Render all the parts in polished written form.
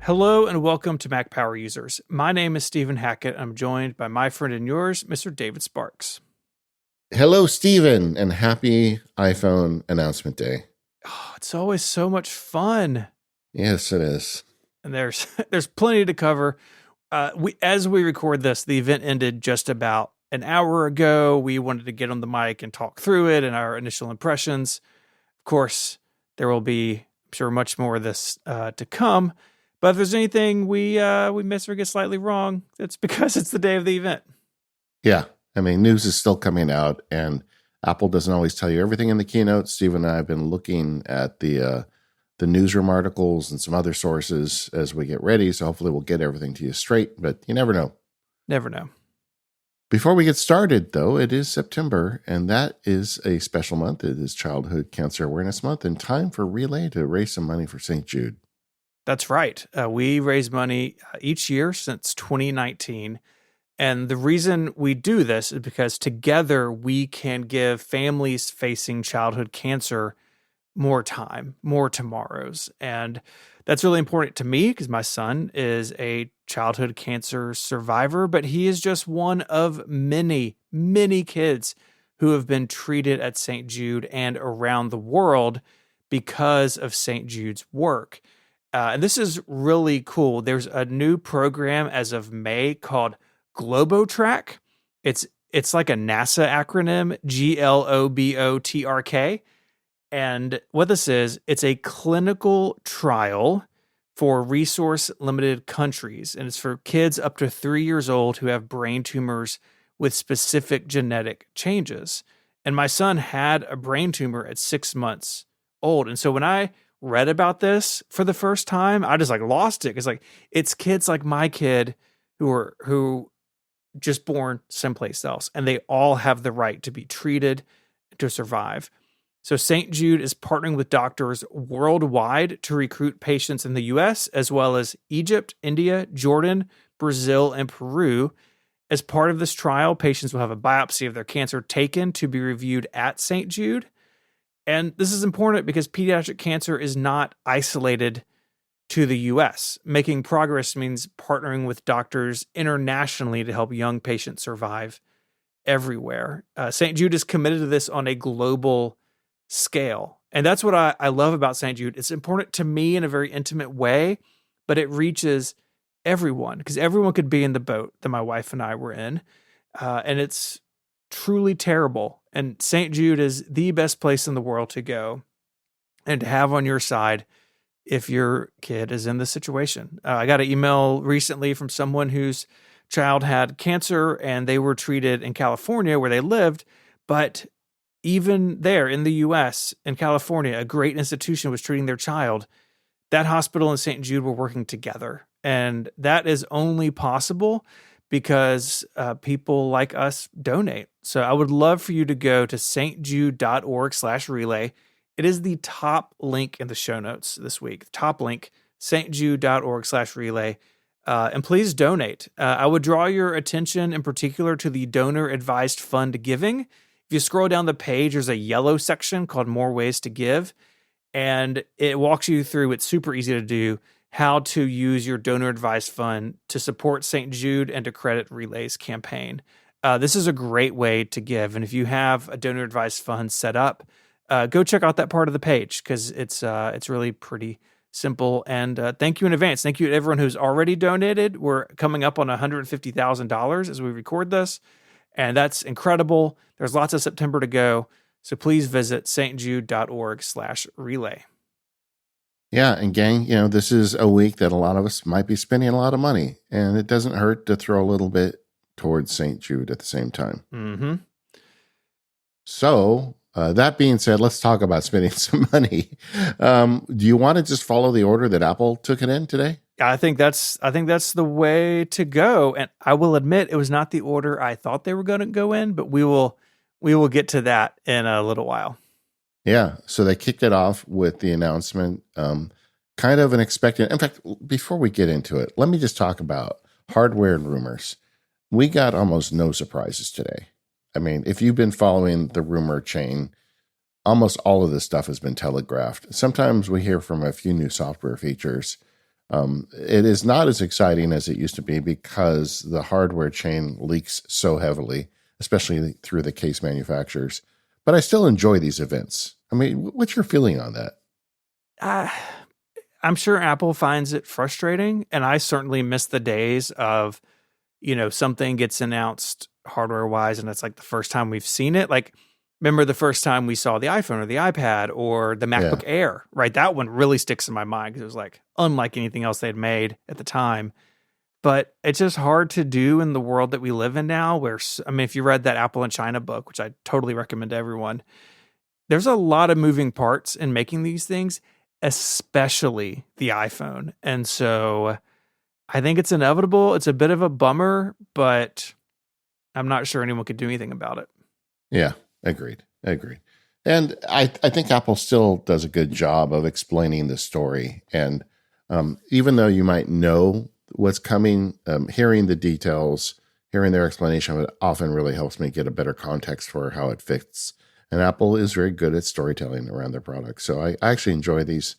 Hello and welcome to Mac Power Users. My name is Stephen Hackett. I'm joined by my friend and yours, Mr. David Sparks. Hello, Stephen, and happy iPhone announcement day. Oh, it's always so much fun, Yes, it is. and there's there's plenty to cover. As we record this, the event ended just about an hour ago. We wanted to get on the mic and talk through it and our initial impressions. Of course, there will be, I'm sure, much more of this to come. But if there's anything we miss or get slightly wrong, it's because it's the day of the event. Yeah, I mean, news is still coming out, and Apple doesn't always tell you everything in the keynote. Stephen and I have been looking at the newsroom articles and some other sources as we get ready, so hopefully we'll get everything to you straight, but you never know. Never know. Before we get started, though, it is September, and that is a special month. It is Childhood Cancer Awareness Month, and time for Relay to raise some money for St. Jude. That's right. We raise money each year since 2019. And the reason we do this is because together we can give families facing childhood cancer more time, more tomorrows. And that's really important to me because my son is a childhood cancer survivor, but he is just one of many, many kids who have been treated at St. Jude and around the world because of St. Jude's work. And this is really cool. There's a new program as of May called Globotrack. It's like a NASA acronym, GLOBOTRK. And what this is, it's a clinical trial for resource limited countries. And it's for kids up to 3 years old who have brain tumors with specific genetic changes. And my son had a brain tumor at 6 months old. And so when I read about this for the first time, I just lost it. It's kids like my kid who just born someplace else, and they all have the right to be treated, to survive. So St. Jude is partnering with doctors worldwide to recruit patients in the US, as well as Egypt, India, Jordan, Brazil, and Peru. As part of this trial, patients will have a biopsy of their cancer taken to be reviewed at St. Jude. And this is important because pediatric cancer is not isolated to the US. Making progress means partnering with doctors internationally to help young patients survive everywhere. St. Jude is committed to this on a global scale. And that's what I love about St. Jude. It's important to me in a very intimate way, but it reaches everyone because everyone could be in the boat that my wife and I were in. And it's truly terrible. And St. Jude is the best place in the world to go and to have on your side if your kid is in this situation. I got an email recently from someone whose child had cancer and they were treated in California where they lived. But even there in the US, in California, a great institution was treating their child. That hospital and St. Jude were working together. And that is only possible because people like us donate. So I would love for you to go to stjude.org/relay. It is the top link in the show notes this week. Top link, stjude.org/relay. And please donate. I would draw your attention in particular to the donor advised fund giving. If you scroll down the page, there's a yellow section called More Ways to Give. And it walks you through, it's super easy to do, how to use your donor advised fund to support St. Jude and to credit Relay's campaign. This is a great way to give. And if you have a donor advised fund set up, go check out that part of the page because it's really pretty simple. And thank you in advance. Thank you to everyone who's already donated. We're coming up on $150,000 as we record this. And that's incredible. There's lots of September to go. So please visit stjude.org/relay. Yeah, and gang, this is a week that a lot of us might be spending a lot of money, and it doesn't hurt to throw a little bit towards St. Jude at the same time. Mm-hmm. So, that being said, let's talk about spending some money. Do you want to just follow the order that Apple took it in today? I think that's the way to go. And I will admit it was not the order I thought they were going to go in, but we will get to that in a little while. Yeah, so they kicked it off with the announcement, kind of an expected. In fact, before we get into it, let me just talk about hardware and rumors. We got almost no surprises today. I mean, if you've been following the rumor chain, almost all of this stuff has been telegraphed. Sometimes we hear from a few new software features, It is not as exciting as it used to be because the hardware chain leaks so heavily, especially through the case manufacturers. But I still enjoy these events. I mean, what's your feeling on that? Uh, I'm sure Apple finds it frustrating, and I certainly miss the days of, something gets announced hardware wise, and it's like the first time we've seen it. Like, remember the first time we saw the iPhone or the iPad or the Yeah. MacBook Air, right? That one really sticks in my mind because it was like unlike anything else they'd made at the time. But it's just hard to do in the world that we live in now, where, I mean, if you read that Apple in China book, which I totally recommend to everyone, there's a lot of moving parts in making these things, especially the iPhone. And so I think it's inevitable. It's a bit of a bummer, but I'm not sure anyone could do anything about it. Yeah. Agreed. Agreed. And I think Apple still does a good job of explaining the story. And even though you might know what's coming, hearing the details, hearing their explanation of it often really helps me get a better context for how it fits. And Apple is very good at storytelling around their products. So I actually enjoy these,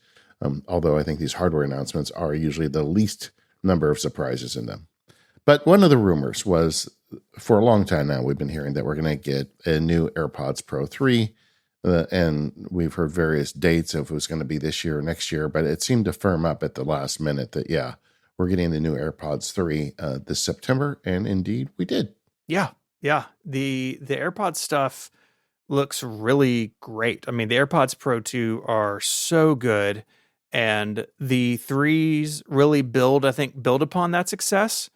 although I think these hardware announcements are usually the least number of surprises in them. But one of the rumors was for a long time now, we've been hearing that we're going to get a new AirPods Pro 3. And we've heard various dates of it was going to be this year or next year, but it seemed to firm up at the last minute that, yeah, we're getting the new AirPods 3 this September. And indeed, we did. Yeah. Yeah. The AirPods stuff looks really great. I mean, the AirPods Pro 2 are so good. And the threes really build upon that success.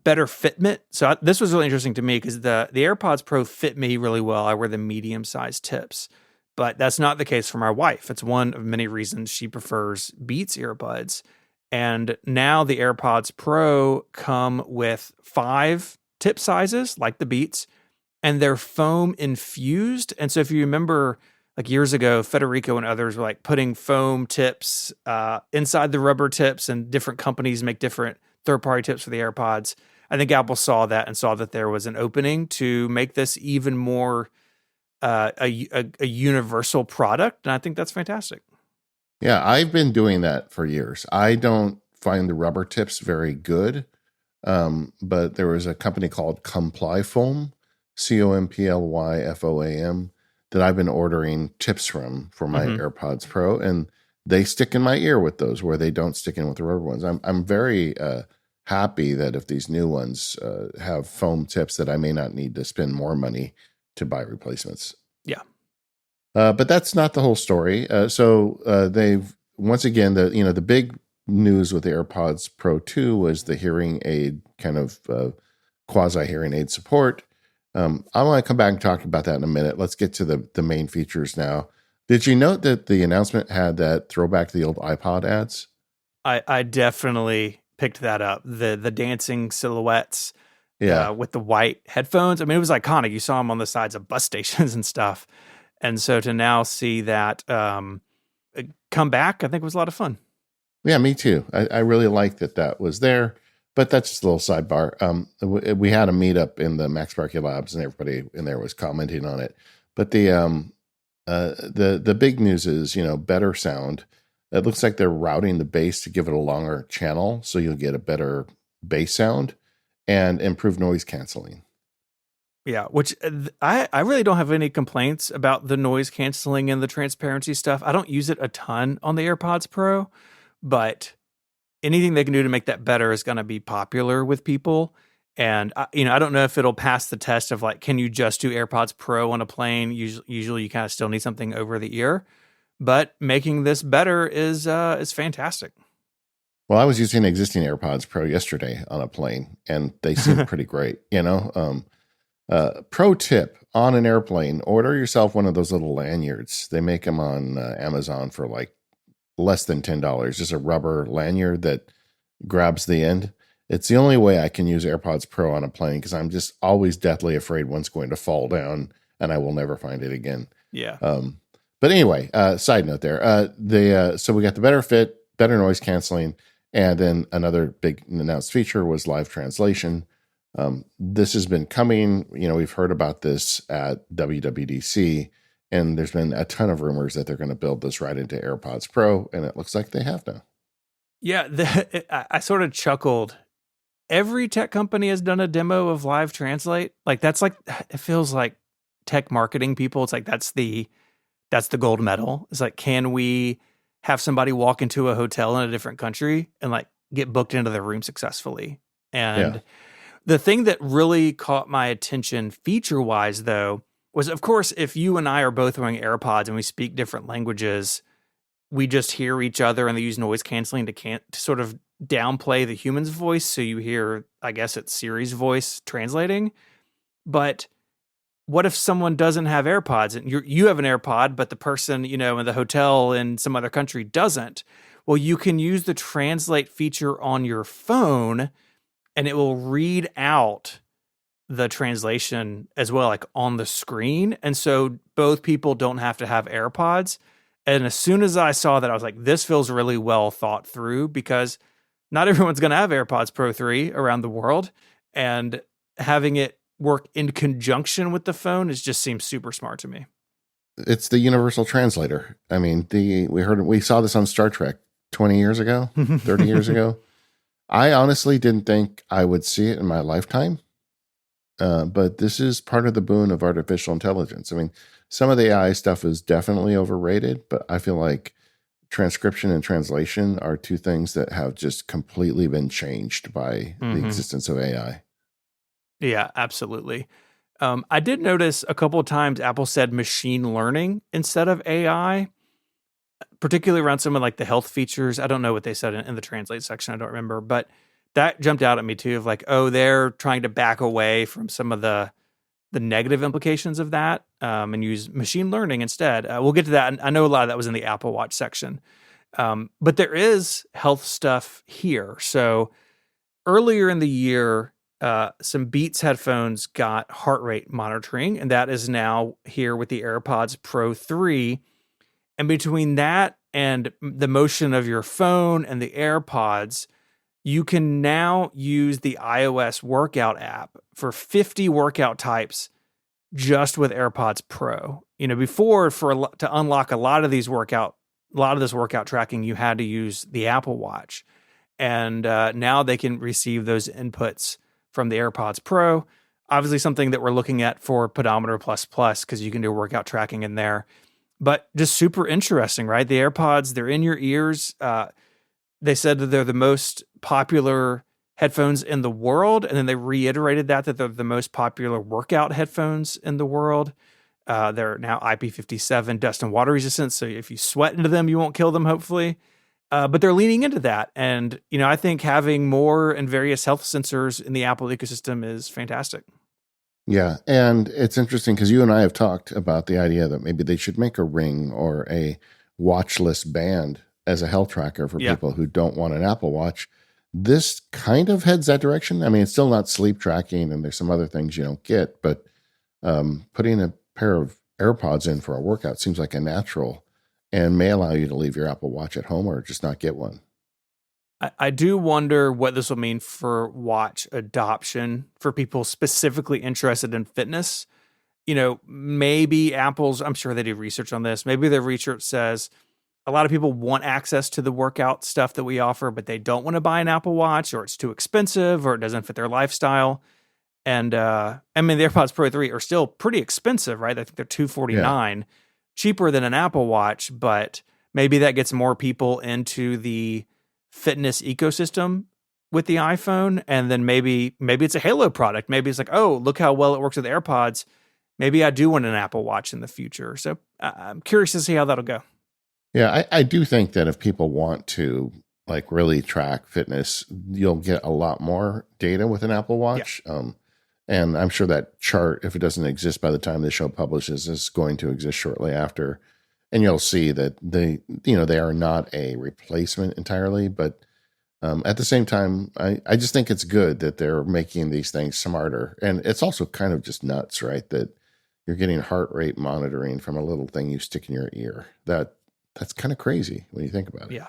Better fitment. So this was really interesting to me because the AirPods Pro fit me really well. I wear the medium sized tips, but that's not the case for my wife. It's one of many reasons she prefers Beats earbuds. And now the AirPods Pro come with 5 tip sizes like the Beats, and they're foam infused. And so if you remember, like years ago, Federico and others were like putting foam tips inside the rubber tips, and different companies make different third-party tips for the AirPods. I think Apple saw that and saw that there was an opening to make this even more a universal product, and I think that's fantastic. Yeah, I've been doing that for years. I don't find the rubber tips very good, but there was a company called Comply Foam, COMPLYFOAM, that I've been ordering tips from for my AirPods Pro, and they stick in my ear with those where they don't stick in with the rubber ones. I'm very happy that if these new ones have foam tips, that I may not need to spend more money to buy replacements. Yeah. But that's not the whole story. So they've once again the big news with the AirPods Pro 2 was the hearing aid kind of quasi hearing aid support. I want to come back and talk about that in a minute. Let's get to the main features now. Did you note that the announcement had that throwback to the old iPod ads? I definitely picked that up. The dancing silhouettes, Yeah. with the white headphones. I mean, it was iconic. You saw them on the sides of bus stations and stuff. And so to now see that come back, I think was a lot of fun. Yeah, me too. I really liked that was there. But that's just a little sidebar. We had a meetup in the Max Sparky Labs, and everybody in there was commenting on it. But the big news is, better sound. It looks like they're routing the bass to give it a longer channel, so you'll get a better bass sound and improved noise canceling. Yeah, which I really don't have any complaints about the noise canceling and the transparency stuff. I don't use it a ton on the AirPods Pro, but anything they can do to make that better is going to be popular with people. And I don't know if it'll pass the test of like, can you just do AirPods Pro on a plane? Usually, you kind of still need something over the ear, but making this better is fantastic. Well, I was using existing AirPods Pro yesterday on a plane, and they seem pretty great. Pro tip on an airplane: order yourself one of those little lanyards. They make them on Amazon for like less than $10. Just a rubber lanyard that grabs the end. It's the only way I can use AirPods Pro on a plane because I'm just always deathly afraid one's going to fall down and I will never find it again. Yeah. But anyway, side note there. So we got the better fit, better noise canceling, and then another big announced feature was live translation. This has been coming. We've heard about this at WWDC, and there's been a ton of rumors that they're going to build this right into AirPods Pro, and it looks like they have now. Yeah, I sort of chuckled. Every tech company has done a demo of Live Translate. Like that's like it feels like tech marketing people. It's like that's the gold medal. It's like, can we have somebody walk into a hotel in a different country and like get booked into their room successfully? Yeah. And the thing that really caught my attention feature wise, though, was of course, if you and I are both wearing AirPods and we speak different languages, we just hear each other and they use noise canceling to sort of downplay the human's voice. So you hear, I guess it's Siri's voice translating. But what if someone doesn't have AirPods and you have an AirPod, but the person, in the hotel in some other country doesn't? Well, you can use the translate feature on your phone and it will read out the translation as well, like on the screen. And so both people don't have to have AirPods. And as soon as I saw that, I was like, this feels really well thought through because not everyone's going to have AirPods Pro 3 around the world. And having it work in conjunction with the phone just seems super smart to me. It's the universal translator. I mean, we saw this on Star Trek 20 years ago, 30 years ago. I honestly didn't think I would see it in my lifetime. But this is part of the boon of artificial intelligence. I mean, some of the AI stuff is definitely overrated, but I feel like transcription and translation are two things that have just completely been changed by the existence of AI. Yeah, absolutely. I did notice a couple of times Apple said machine learning instead of AI, particularly around some of like the health features. I don't know what they said in the translate section. I don't remember, but that jumped out at me too of like, oh, they're trying to back away from some of the negative implications of that and use machine learning instead. We'll get to that. I know a lot of that was in the Apple Watch section. But there is health stuff here. So earlier in the year, some Beats headphones got heart rate monitoring, and that is now here with the AirPods Pro 3. And between that and the motion of your phone and the AirPods, you can now use the iOS workout app for 50 workout types just with AirPods Pro. Before to unlock a lot of this workout tracking, you had to use the Apple Watch. And now they can receive those inputs from the AirPods Pro. Obviously something that we're looking at for Pedometer Plus Plus because you can do workout tracking in there. But just super interesting, right? The AirPods, they're in your ears. They said that they're the most popular headphones in the world. And then they reiterated that they're the most popular workout headphones in the world. They're now IP57 dust and water resistant. So if you sweat into them, you won't kill them, hopefully. But they're leaning into that. And, I think having more and various health sensors in the Apple ecosystem is fantastic. Yeah. And it's interesting because you and I have talked about the idea that maybe they should make a ring or a watchless band as a health tracker for people who don't want an Apple Watch. This kind of heads that direction. I mean, it's still not sleep tracking and there's some other things you don't get, but putting a pair of AirPods in for a workout seems like a natural and may allow you to leave your Apple Watch at home or just not get one. I do wonder what this will mean for watch adoption for people specifically interested in fitness. Maybe I'm sure they do research on this. Maybe their research says a lot of people want access to the workout stuff that we offer, but they don't want to buy an Apple Watch or it's too expensive or it doesn't fit their lifestyle. And the AirPods Pro 3 are still pretty expensive, right? I think they're $249, cheaper than an Apple Watch, but maybe that gets more people into the fitness ecosystem with the iPhone. And then maybe it's a Halo product. Maybe it's like, oh, look how well it works with AirPods. Maybe I do want an Apple Watch in the future. So I'm curious to see how that'll go. Yeah, I do think that if people want to like really track fitness, you'll get a lot more data with an Apple Watch. Yeah. And I'm sure that chart, if it doesn't exist by the time the show publishes, is going to exist shortly after. And you'll see that they are not a replacement entirely, but at the same time, I just think it's good that they're making these things smarter. And it's also kind of just nuts, right? That you're getting heart rate monitoring from a little thing you stick in your ear. That's kind of crazy when you think about it. Yeah.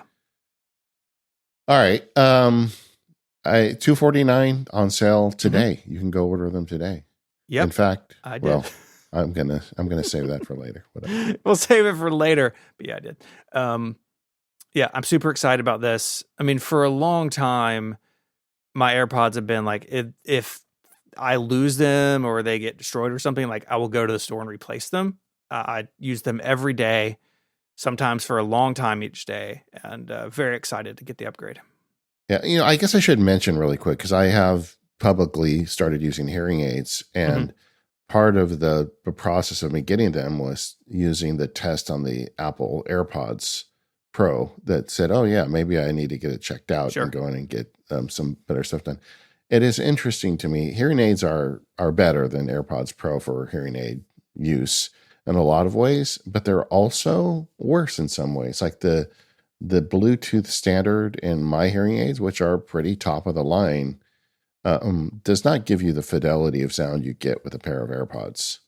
All right. $249 on sale today. Mm-hmm. You can go order them today. Yep. In fact, I did. Well, I'm gonna save that for later. Whatever. We'll save it for later. But yeah, I did. Yeah, I'm super excited about this. I mean, for a long time, my AirPods have been like, if I lose them or they get destroyed or something, like I will go to the store and replace them. I use them every day, sometimes for a long time each day, and very excited to get the upgrade. Yeah, I guess I should mention really quick because I have publicly started using hearing aids, Hmm. and part of the process of me getting them was using the test on the Apple AirPods Pro that said, "Oh yeah, maybe I need to get it checked out and Sure. go in and get some better stuff done." It is interesting to me. Hearing aids are better than AirPods Pro for hearing aid use in a lot of ways, but they're also worse in some ways. Like the Bluetooth standard in my hearing aids, which are pretty top of the line, does not give you the fidelity of sound you get with a pair of AirPods.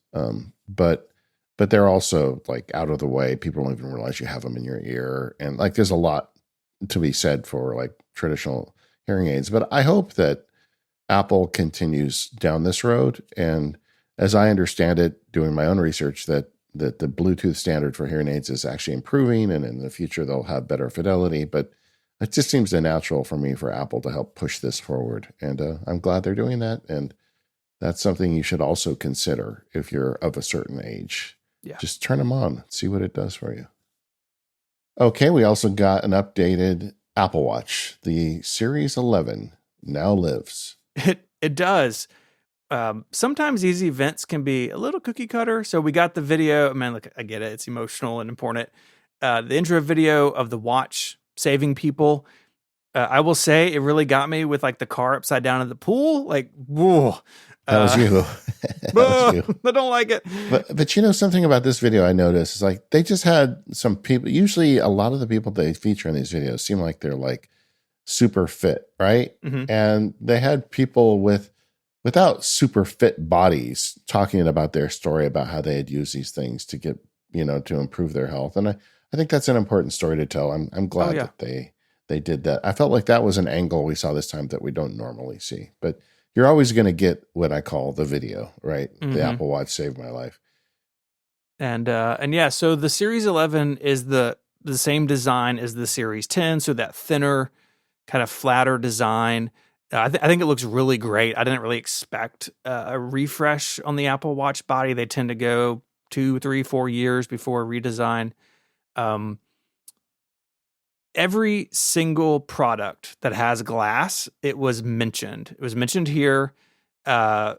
But they're also like out of the way. People don't even realize you have them in your ear, and like there's a lot to be said for like traditional hearing aids. But I hope that Apple continues down this road. And as I understand it, doing my own research, that the Bluetooth standard for hearing aids is actually improving, and in the future they'll have better fidelity. But it just seems natural for me for Apple to help push this forward, and I'm glad they're doing that. And that's something you should also consider if you're of a certain age. Yeah. Just turn them on, see what it does for you. Okay, we also got an updated Apple Watch. The Series 11 now lives. It does. Sometimes these events can be a little cookie cutter. So we got the video. Man, look, I get it. It's emotional and important. The intro video of the watch saving people. I will say it really got me with like the car upside down in the pool. Like, whoa. That was you. That was you. I don't like it. But something about this video I noticed is like they just had some people. Usually, a lot of the people they feature in these videos seem like they're like super fit, right? Hmm. And they had people without super fit bodies talking about their story about how they had used these things to get to improve their health. And I think that's an important story to tell. I'm Oh, glad yeah. that they did that. I felt like that was an angle we saw this time that we don't normally see. But you're always going to get what I call the video, right? The Hmm. Apple Watch saved my life. And yeah, so the Series 11 is the same design as the Series 10, so that thinner, kind of flatter design. I think it looks really great. I didn't really expect a refresh on the Apple Watch body. They tend to go 2, 3, 4 years before a redesign. Um, every single product that has glass, it was mentioned. It was mentioned here. Uh,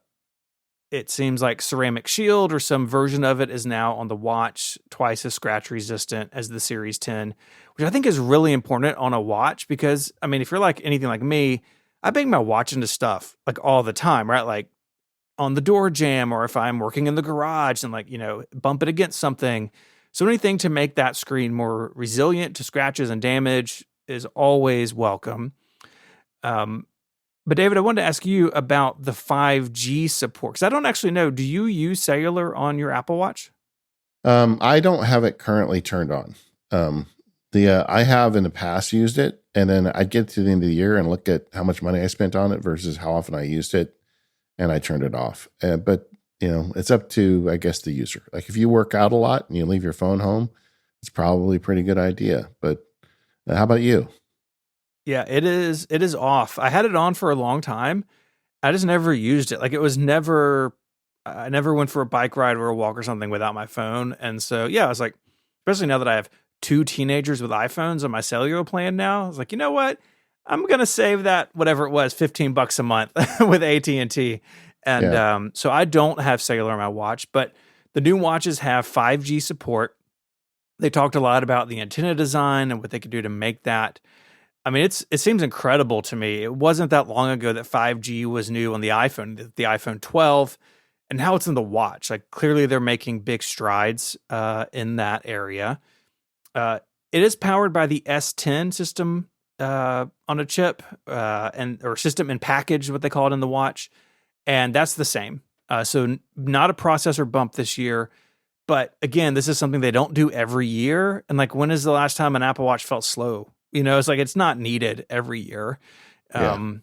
it seems like ceramic shield or some version of it is now on the watch, twice as scratch resistant as the Series 10, which I think is really important on a watch because, I mean, if you're like anything like me, I bang my watch into stuff like all the time, right? Like on the door jamb, or if I'm working in the garage and like, bump it against something. So anything to make that screen more resilient to scratches and damage is always welcome. Um, but David, I wanted to ask you about the 5G support because I don't actually know. Do you use cellular on your Apple Watch? I don't have it currently turned on. The I have in the past used it, and then I'd get to the end of the year and look at how much money I spent on it versus how often I used it, and I turned it off. But it's up to, I guess, the user. Like if you work out a lot and you leave your phone home, it's probably a pretty good idea. But how about you? Yeah, it is. It is off. I had it on for a long time. I just never used it. Like it was never. I never went for a bike ride or a walk or something without my phone. And so yeah, I was like, especially now that I have two teenagers with iPhones on my cellular plan now, I was like, you know what? I'm gonna save that whatever it was, $15 a month with AT&T. And Yeah. so I don't have cellular on my watch, but the new watches have 5G support. They talked a lot about the antenna design and what they could do to make that. I mean, it seems incredible to me. It wasn't that long ago that 5G was new on the iPhone 12, and now it's in the watch. Like clearly, they're making big strides in that area. It is powered by the S10 system on a chip or system and package, what they call it in the watch, and that's the same. So not a processor bump this year. But again, this is something they don't do every year. And like, when is the last time an Apple Watch felt slow? It's like it's not needed every year. Yeah. And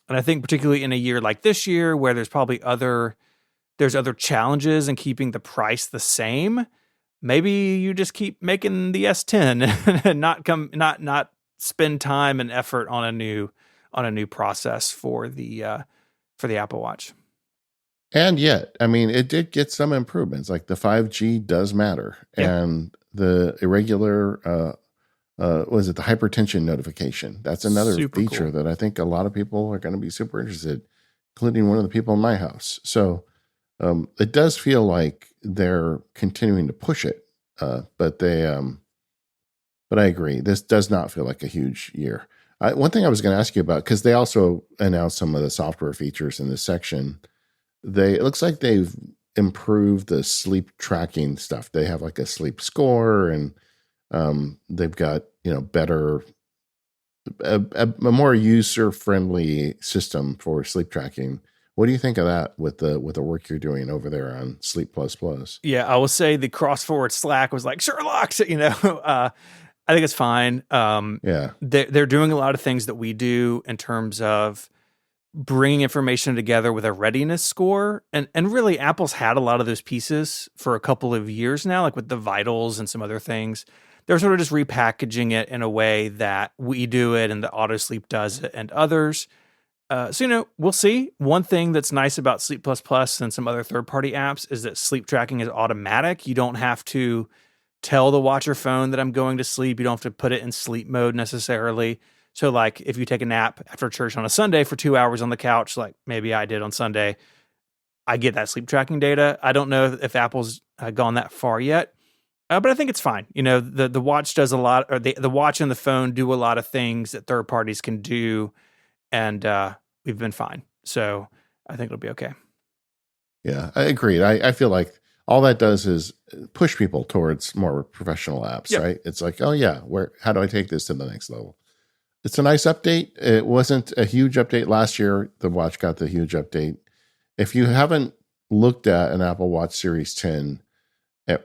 I think particularly in a year like this year, where there's probably other challenges in keeping the price the same, maybe you just keep making the S10 and not spend time and effort on a new process for the Apple Watch. And yet, I mean, it did get some improvements. Like the 5G does matter, Yeah. and the irregular, was it the hypertension notification? That's another Super feature cool. that I think a lot of people are going to be super interested, including one of the people in my house. So it does feel like they're continuing to push it, but but I agree. This does not feel like a huge year. One thing I was going to ask you about, because they also announced some of the software features in this section. It looks like they've improved the sleep tracking stuff. They have like a sleep score, and they've got better, a more user friendly system for sleep tracking. What do you think of that with the work you're doing over there on Sleep Plus Plus? Yeah, I will say the cross forward Slack was like Sherlock. I think it's fine. Yeah, They're doing a lot of things that we do in terms of bringing information together with a readiness score. And really, Apple's had a lot of those pieces for a couple of years now, like with the vitals and some other things. They're sort of just repackaging it in a way that we do it and the auto sleep does it and others. So, we'll see. One thing that's nice about Sleep Plus Plus and some other third-party apps is that sleep tracking is automatic. You don't have to tell the watch or phone that I'm going to sleep. You don't have to put it in sleep mode necessarily. So, like, if you take a nap after church on a Sunday for 2 hours on the couch, like maybe I did on Sunday, I get that sleep tracking data. I don't know if Apple's gone that far yet, but I think it's fine. The watch does a lot, or the watch and the phone do a lot of things that third parties can do, and we've been fine. So I think it'll be okay. yeah, I agree. I feel like all that does is push people towards more professional apps, Yep. right? It's like, oh yeah, how do I take this to the next level? It's a nice update. It wasn't a huge update last year. The watch got the huge update. If you haven't looked at an Apple Watch Series 10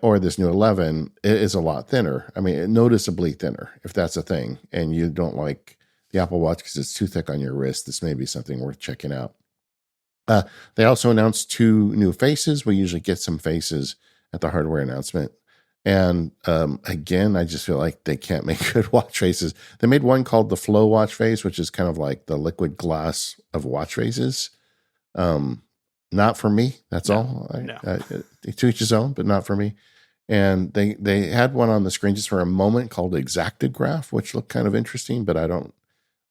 or this new 11, it is a lot thinner. I mean, noticeably thinner, if that's a thing. And you don't like the Apple Watch because it's too thick on your wrist, this may be something worth checking out. They also announced 2 new faces. We usually get some faces at the hardware announcement. And again, I just feel like they can't make good watch faces. They made one called the Flow watch face, which is kind of like the liquid glass of watch faces. Not for me. That's all. To each his own, but not for me. And they had one on the screen just for a moment called Exactograph, which looked kind of interesting, but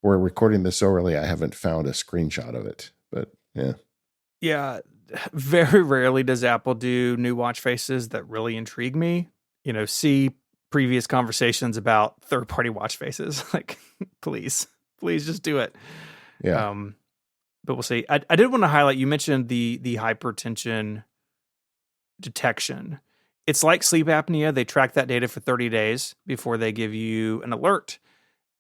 we're recording this so early, I haven't found a screenshot of it. But yeah. Yeah, very rarely does Apple do new watch faces that really intrigue me. See previous conversations about third-party watch faces. Like, please just do it. Yeah. But we'll see. I did want to highlight, you mentioned the hypertension detection. It's like sleep apnea. They track that data for 30 days before they give you an alert.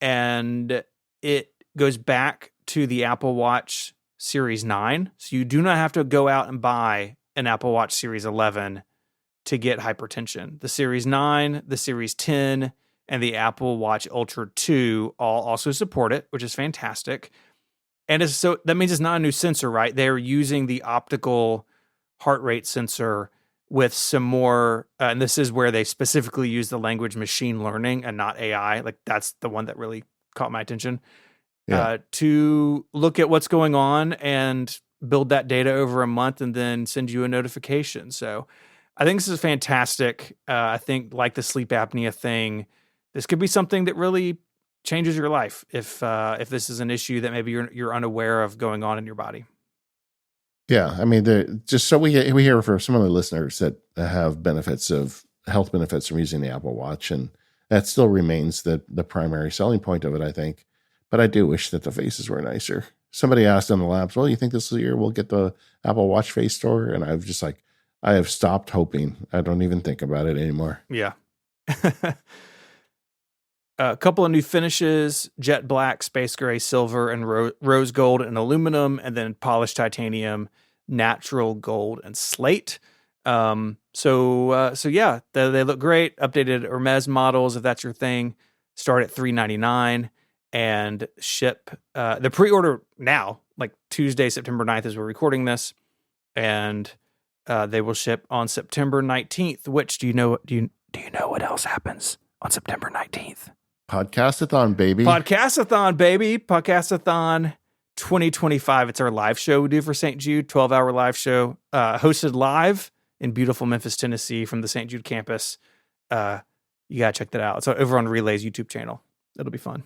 And it goes back to the Apple Watch Series 9. So you do not have to go out and buy an Apple Watch Series 11 to get hypertension. The Series 9, the Series 10, and the Apple Watch Ultra 2 all also support it, which is fantastic. And so that means it's not a new sensor, right? They're using the optical heart rate sensor with some more, and this is where they specifically use the language machine learning and not AI. Like, that's the one that really caught my attention. Yeah. To look at what's going on and build that data over a month and then send you a notification. So I think this is fantastic. I think, like the sleep apnea thing, this could be something that really changes your life if this is an issue that maybe you're unaware of going on in your body. Yeah. I mean, just so we hear from some of the listeners that have health benefits from using the Apple Watch, and that still remains the primary selling point of it, I think. But I do wish that the faces were nicer. Somebody asked on the labs, well, you think this year we'll get the Apple Watch face store? And I have stopped hoping. I don't even think about it anymore. Yeah. A couple of new finishes: jet black, space gray, silver, and rose gold and aluminum, and then polished titanium, natural gold, and slate. So yeah, they look great. Updated Hermes models, if that's your thing, start at $399 and ship the pre-order now, like Tuesday, September 9th, as we're recording this, and they will ship on September 19th. Which do you Do you know what else happens on September 19th? Podcastathon, baby. Podcastathon, baby. Podcastathon 2025. It's our live show we do for St. Jude, 12-hour live show, hosted live in beautiful Memphis, Tennessee from the St. Jude campus. You got to check that out. It's over on Relay's YouTube channel. It'll be fun.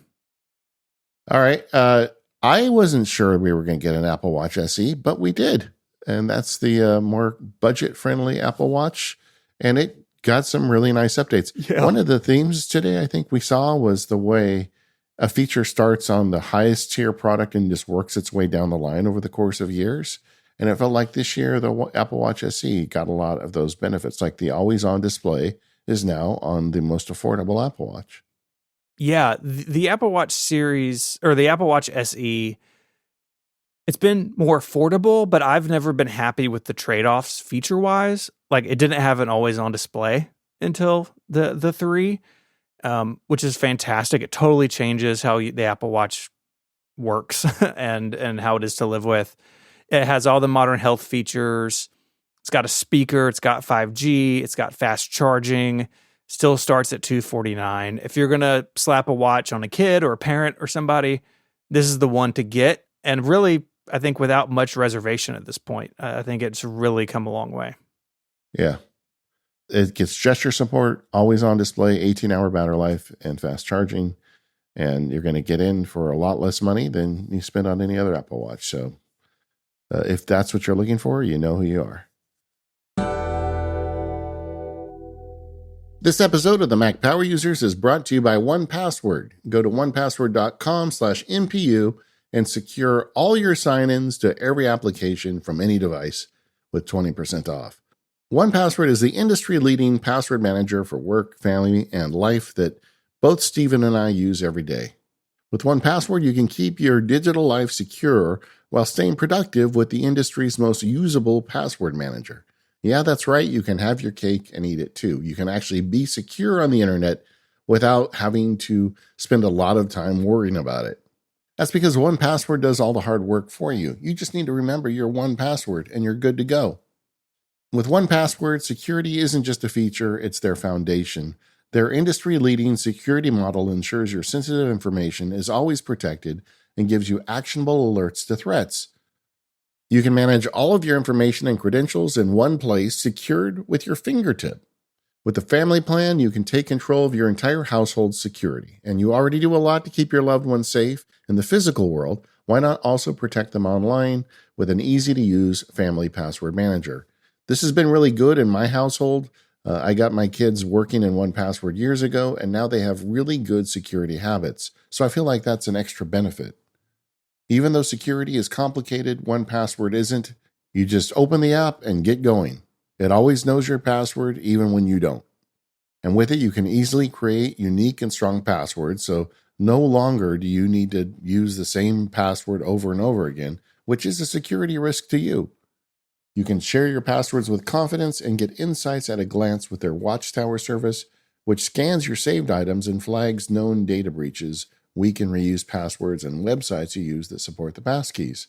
All right. I wasn't sure we were going to get an Apple Watch SE, but we did. And that's the more budget-friendly Apple Watch. And it got some really nice updates. Yeah. One of the themes today I think we saw was the way a feature starts on the highest tier product and just works its way down the line over the course of years. And it felt like this year, the Apple Watch SE got a lot of those benefits, like the always-on display is now on the most affordable Apple Watch. Yeah, the Apple Watch series, or the Apple Watch SE, it's been more affordable, but I've never been happy with the trade-offs feature-wise. Like, it didn't have an always-on display until the 3, which is fantastic. It totally changes how the Apple Watch works and how it is to live with. It has all the modern health features. It's got a speaker. It's got 5G. It's got fast charging. Still starts at $249. If you're going to slap a watch on a kid or a parent or somebody, this is the one to get. And really, I think without much reservation at this point, I think it's really come a long way. Yeah. It gets gesture support, always on display, 18-hour battery life, and fast charging. And you're going to get in for a lot less money than you spend on any other Apple Watch. So if that's what you're looking for, you know who you are. This episode of the Mac Power Users is brought to you by 1Password. Go to 1Password.com/MPU and secure all your sign-ins to every application from any device with 20% off. 1Password is the industry-leading password manager for work, family, and life that both Stephen and I use every day. With 1Password, you can keep your digital life secure while staying productive with the industry's most usable password manager. Yeah, that's right. You can have your cake and eat it too. You can actually be secure on the internet without having to spend a lot of time worrying about it. That's because 1Password does all the hard work for you. You just need to remember your 1Password and you're good to go. With 1Password, security isn't just a feature, it's their foundation. Their industry-leading security model ensures your sensitive information is always protected and gives you actionable alerts to threats. You can manage all of your information and credentials in one place, secured with your fingertip. With the family plan, you can take control of your entire household's security, and you already do a lot to keep your loved ones safe in the physical world. Why not also protect them online with an easy-to-use family password manager? This has been really good in my household. I got my kids working in 1Password years ago, and now they have really good security habits. So I feel like that's an extra benefit. Even though security is complicated, 1Password isn't. You just open the app and get going. It always knows your password, even when you don't. And with it, you can easily create unique and strong passwords, so no longer do you need to use the same password over and over again, which is a security risk to you. You can share your passwords with confidence and get insights at a glance with their Watchtower service, which scans your saved items and flags known data breaches, weak and reused passwords, and websites you use that support the passkeys.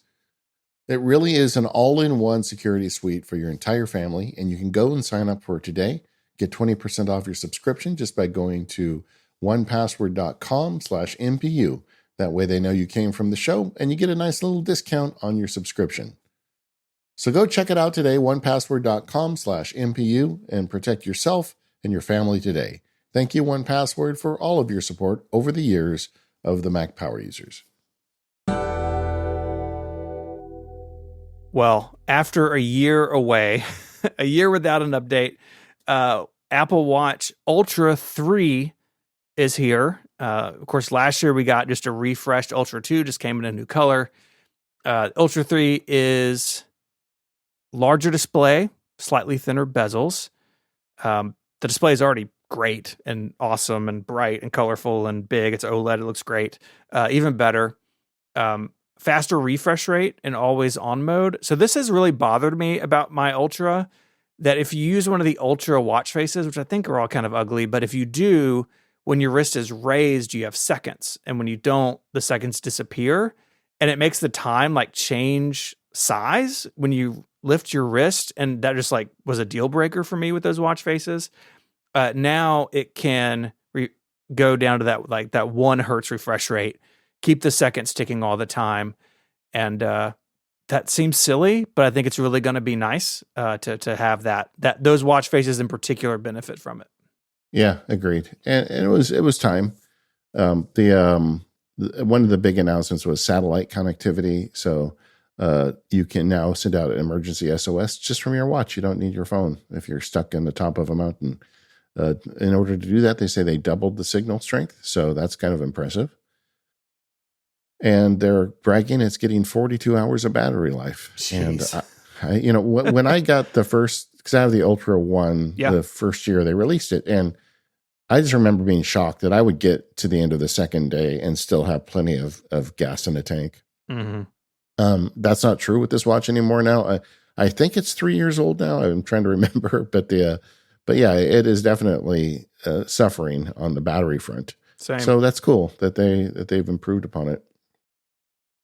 It really is an all-in-one security suite for your entire family, and you can go and sign up for it today. Get 20% off your subscription just by going to 1Password.com/MPU. That way they know you came from the show, and you get a nice little discount on your subscription. So go check it out today, 1Password.com/MPU, and protect yourself and your family today. Thank you, 1Password, for all of your support over the years of the Mac Power Users. Well, after a year away, a year without an update, Apple Watch Ultra 3 is here. Of course, last year we got just a refreshed Ultra 2, just came in a new color. Ultra 3 is larger display, slightly thinner bezels. The display is already great and awesome and bright and colorful and big. It's OLED. It looks great. Even better, faster refresh rate and always on mode. So this has really bothered me about my Ultra, that if you use one of the Ultra watch faces, which I think are all kind of ugly, but if you do, when your wrist is raised, you have seconds. And when you don't, the seconds disappear. And it makes the time like change size when you lift your wrist. And that just like was a deal breaker for me with those watch faces. Now it can go down to that 1 hertz refresh rate, keep the seconds ticking all the time, and that seems silly, but I think it's really going to be nice to have that those watch faces in particular benefit from it. Yeah, agreed. And it was time. One of the big announcements was satellite connectivity. So you can now send out an emergency SOS just from your watch. You don't need your phone if you're stuck in the top of a mountain. In order to do that, they say they doubled the signal strength. So that's kind of impressive. And they're bragging it's getting 42 hours of battery life. Jeez. And when I got the first, because I have the Ultra One, Yeah. the first year they released it, and I just remember being shocked that I would get to the end of the second day and still have plenty of gas in the tank. Mm-hmm. That's not true with this watch anymore now. I think it's 3 years old now. I'm trying to remember, but yeah, it is definitely suffering on the battery front. Same. So that's cool that they've improved upon it.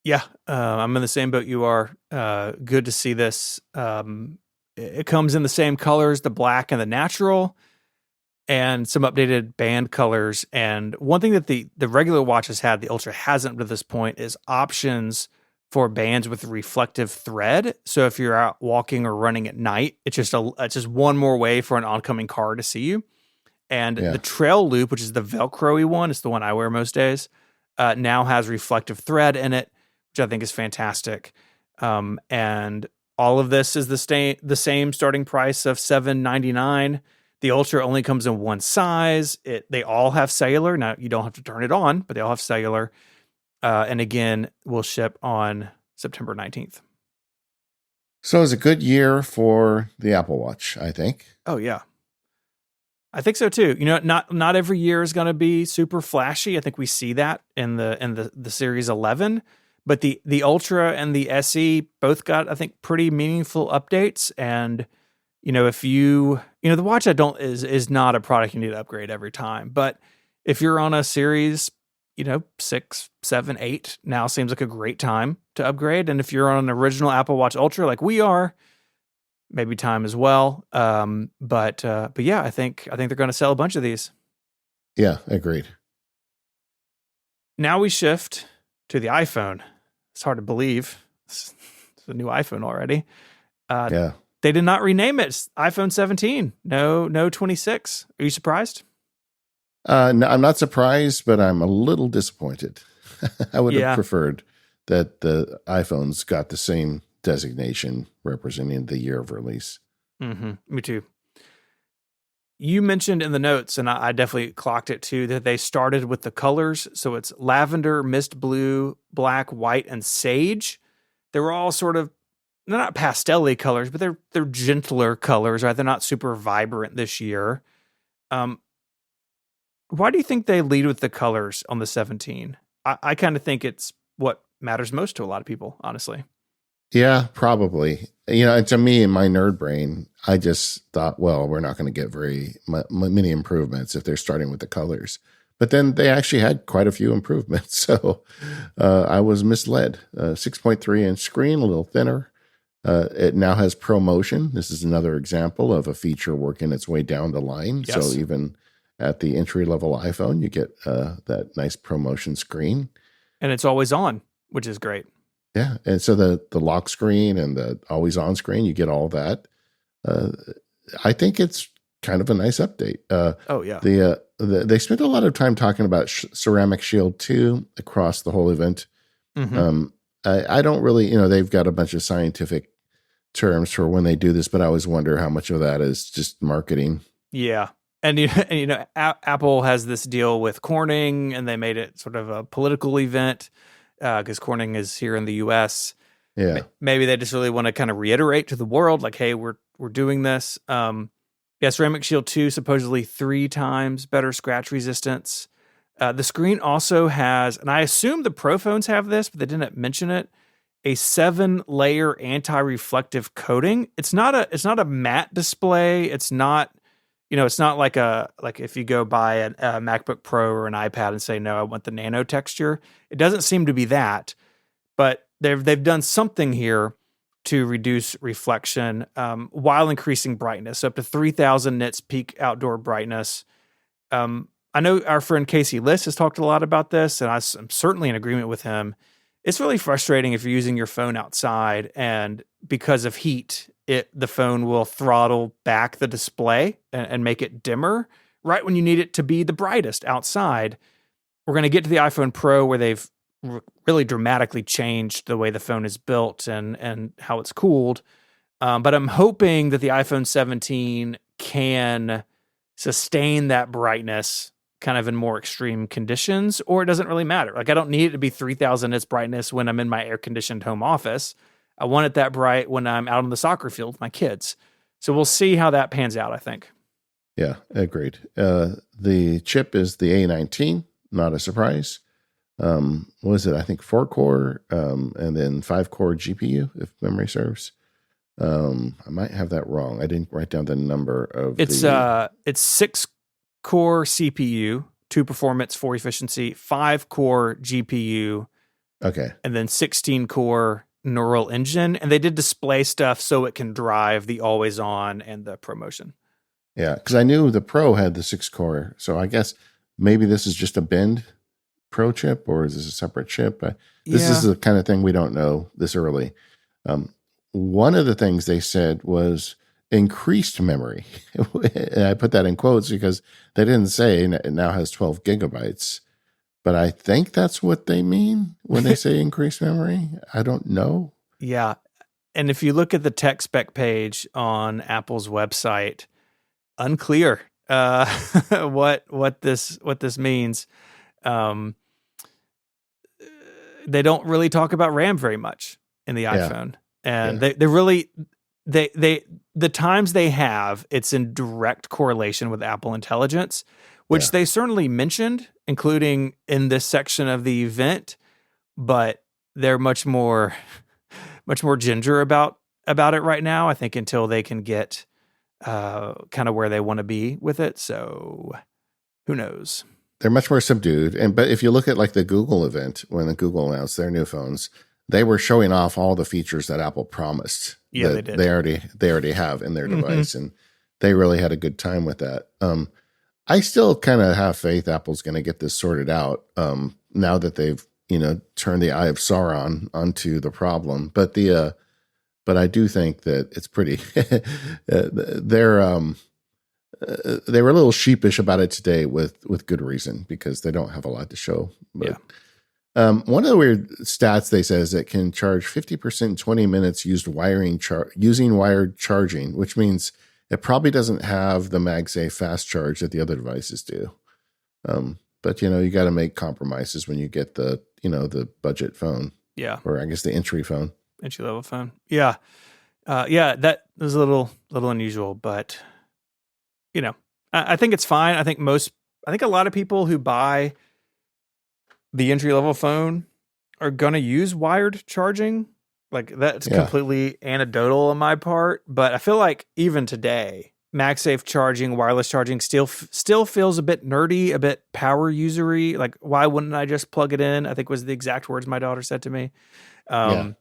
Yeah, I'm in the same boat you are. Good to see this. It comes in the same colors, the black and the natural, and some updated band colors. And one thing that the regular watch has had, the Ultra hasn't to this point, is options for bands with reflective thread. So if you're out walking or running at night, it's just one more way for an oncoming car to see you. And the trail loop, which is the Velcro-y one, it's the one I wear most days, now has reflective thread in it, which I think is fantastic. And all of this is the same starting price of $799. The Ultra only comes in one size. They all have cellular. Now, you don't have to turn it on, but they all have cellular. And again, will ship on September 19th. So it's a good year for the Apple Watch, I think. Oh, yeah. I think so too. Not every year is going to be super flashy. I think we see that in the Series 11, but the Ultra and the SE both got, I think, pretty meaningful updates. And if the watch is not a product you need to upgrade every time, but if you're on a Series 6, 7, 8, now seems like a great time to upgrade. And if you're on an original Apple Watch Ultra like we are, maybe time as well. But yeah, I think they're going to sell a bunch of these. Yeah, agreed. Now we shift to the iPhone. It's hard to believe. It's a new iPhone already. Yeah. They did not rename it. It's iPhone 17. No 26. Are you surprised? No, I'm not surprised, but I'm a little disappointed. I would have preferred that the iPhones got the same designation representing the year of release. Mm-hmm. Me too. You mentioned in the notes, and I definitely clocked it too, that they started with the colors. So it's lavender, mist blue, black, white, and sage. They were all sort of, they're not pastel-y colors, but they're gentler colors, right? They're not super vibrant this year. Why do you think they lead with the colors on the 17? I kind of think it's what matters most to a lot of people, honestly. Yeah, probably. To me, in my nerd brain, I just thought, well, we're not going to get very many improvements if they're starting with the colors. But then they actually had quite a few improvements. So I was misled. 6.3-inch screen, a little thinner. It now has ProMotion. This is another example of a feature working its way down the line. Yes. So even at the entry-level iPhone, you get that nice ProMotion screen. And it's always on, which is great. Yeah, and so the lock screen and the always on screen, you get all that. I think it's kind of a nice update. Oh yeah. They spent a lot of time talking about Ceramic Shield 2 across the whole event. Mm-hmm. I don't really, they've got a bunch of scientific terms for when they do this, but I always wonder how much of that is just marketing. Yeah. And Apple has this deal with Corning, and they made it sort of a political event. Because Corning is here in the U.S. Yeah, Maybe they just really want to kind of reiterate to the world, like, "Hey, we're doing this." Ceramic Shield 2 supposedly 3 times better scratch resistance. The screen also has, and I assume the Pro phones have this, but they didn't mention it, a 7-layer anti-reflective coating. It's not a matte display. It's not. It's not like if you go buy a MacBook Pro or an iPad and say, no, I want the nano texture. It doesn't seem to be that, but they've done something here to reduce reflection while increasing brightness. So up to 3,000 nits peak outdoor brightness. I know our friend Casey Liss has talked a lot about this, and I'm certainly in agreement with him. It's really frustrating if you're using your phone outside and because of heat, the phone will throttle back the display and make it dimmer right when you need it to be the brightest outside. We're going to get to the iPhone Pro where they've really dramatically changed the way the phone is built and how it's cooled. But I'm hoping that the iPhone 17 can sustain that brightness kind of in more extreme conditions, or it doesn't really matter. Like I don't need it to be 3,000 nits brightness when I'm in my air-conditioned home office. I want it that bright when I'm out on the soccer field with my kids. So we'll see how that pans out, I think. Yeah, agreed. The chip is the A19, not a surprise. What is it? I think 4-core and then 5-core GPU, if memory serves. I might have that wrong. I didn't write down the number of it's 6-core CPU, 2 performance, 4 efficiency, 5-core GPU. Okay. And then 16-core neural engine. And they did display stuff so it can drive the always on and the ProMotion. Yeah, because I knew the Pro had the 6-core. So I guess maybe this is just a Bend Pro chip, or is this a separate chip? This is the kind of thing we don't know this early. One of the things they said was increased memory. And I put that in quotes because they didn't say it now has 12 gigabytes. But I think that's what they mean when they say increased memory. I don't know. Yeah. And if you look at the tech spec page on Apple's website, unclear what this means. They don't really talk about RAM very much in the iPhone. And they really the times they have, it's in direct correlation with Apple Intelligence, which they certainly mentioned, including in this section of the event, but they're much more ginger about it right now, I think, until they can get kind of where they want to be with it. So who knows? They're much more subdued. But if you look at like the Google event, when the Google announced their new phones, they were showing off all the features that Apple promised. Yeah, they did. They already have in their device, and they really had a good time with that. I still kind of have faith Apple's going to get this sorted out now that they've turned the Eye of Sauron onto the problem. But but I do think that it's pretty. They were a little sheepish about it today with good reason, because they don't have a lot to show. But, one of the weird stats they say is it can charge 50% in 20 minutes using wired charging, which means it probably doesn't have the MagSafe fast charge that the other devices do. But you got to make compromises when you get the budget phone. Yeah. Or I guess the entry phone. Entry level phone. Yeah. That was a little unusual, but I think it's fine. I think a lot of people who buy the entry level phone are going to use wired charging. Like that's completely anecdotal on my part, but I feel like even today, MagSafe charging, wireless charging still feels a bit nerdy, a bit power usery. Like, why wouldn't I just plug it in? I think was the exact words my daughter said to me. But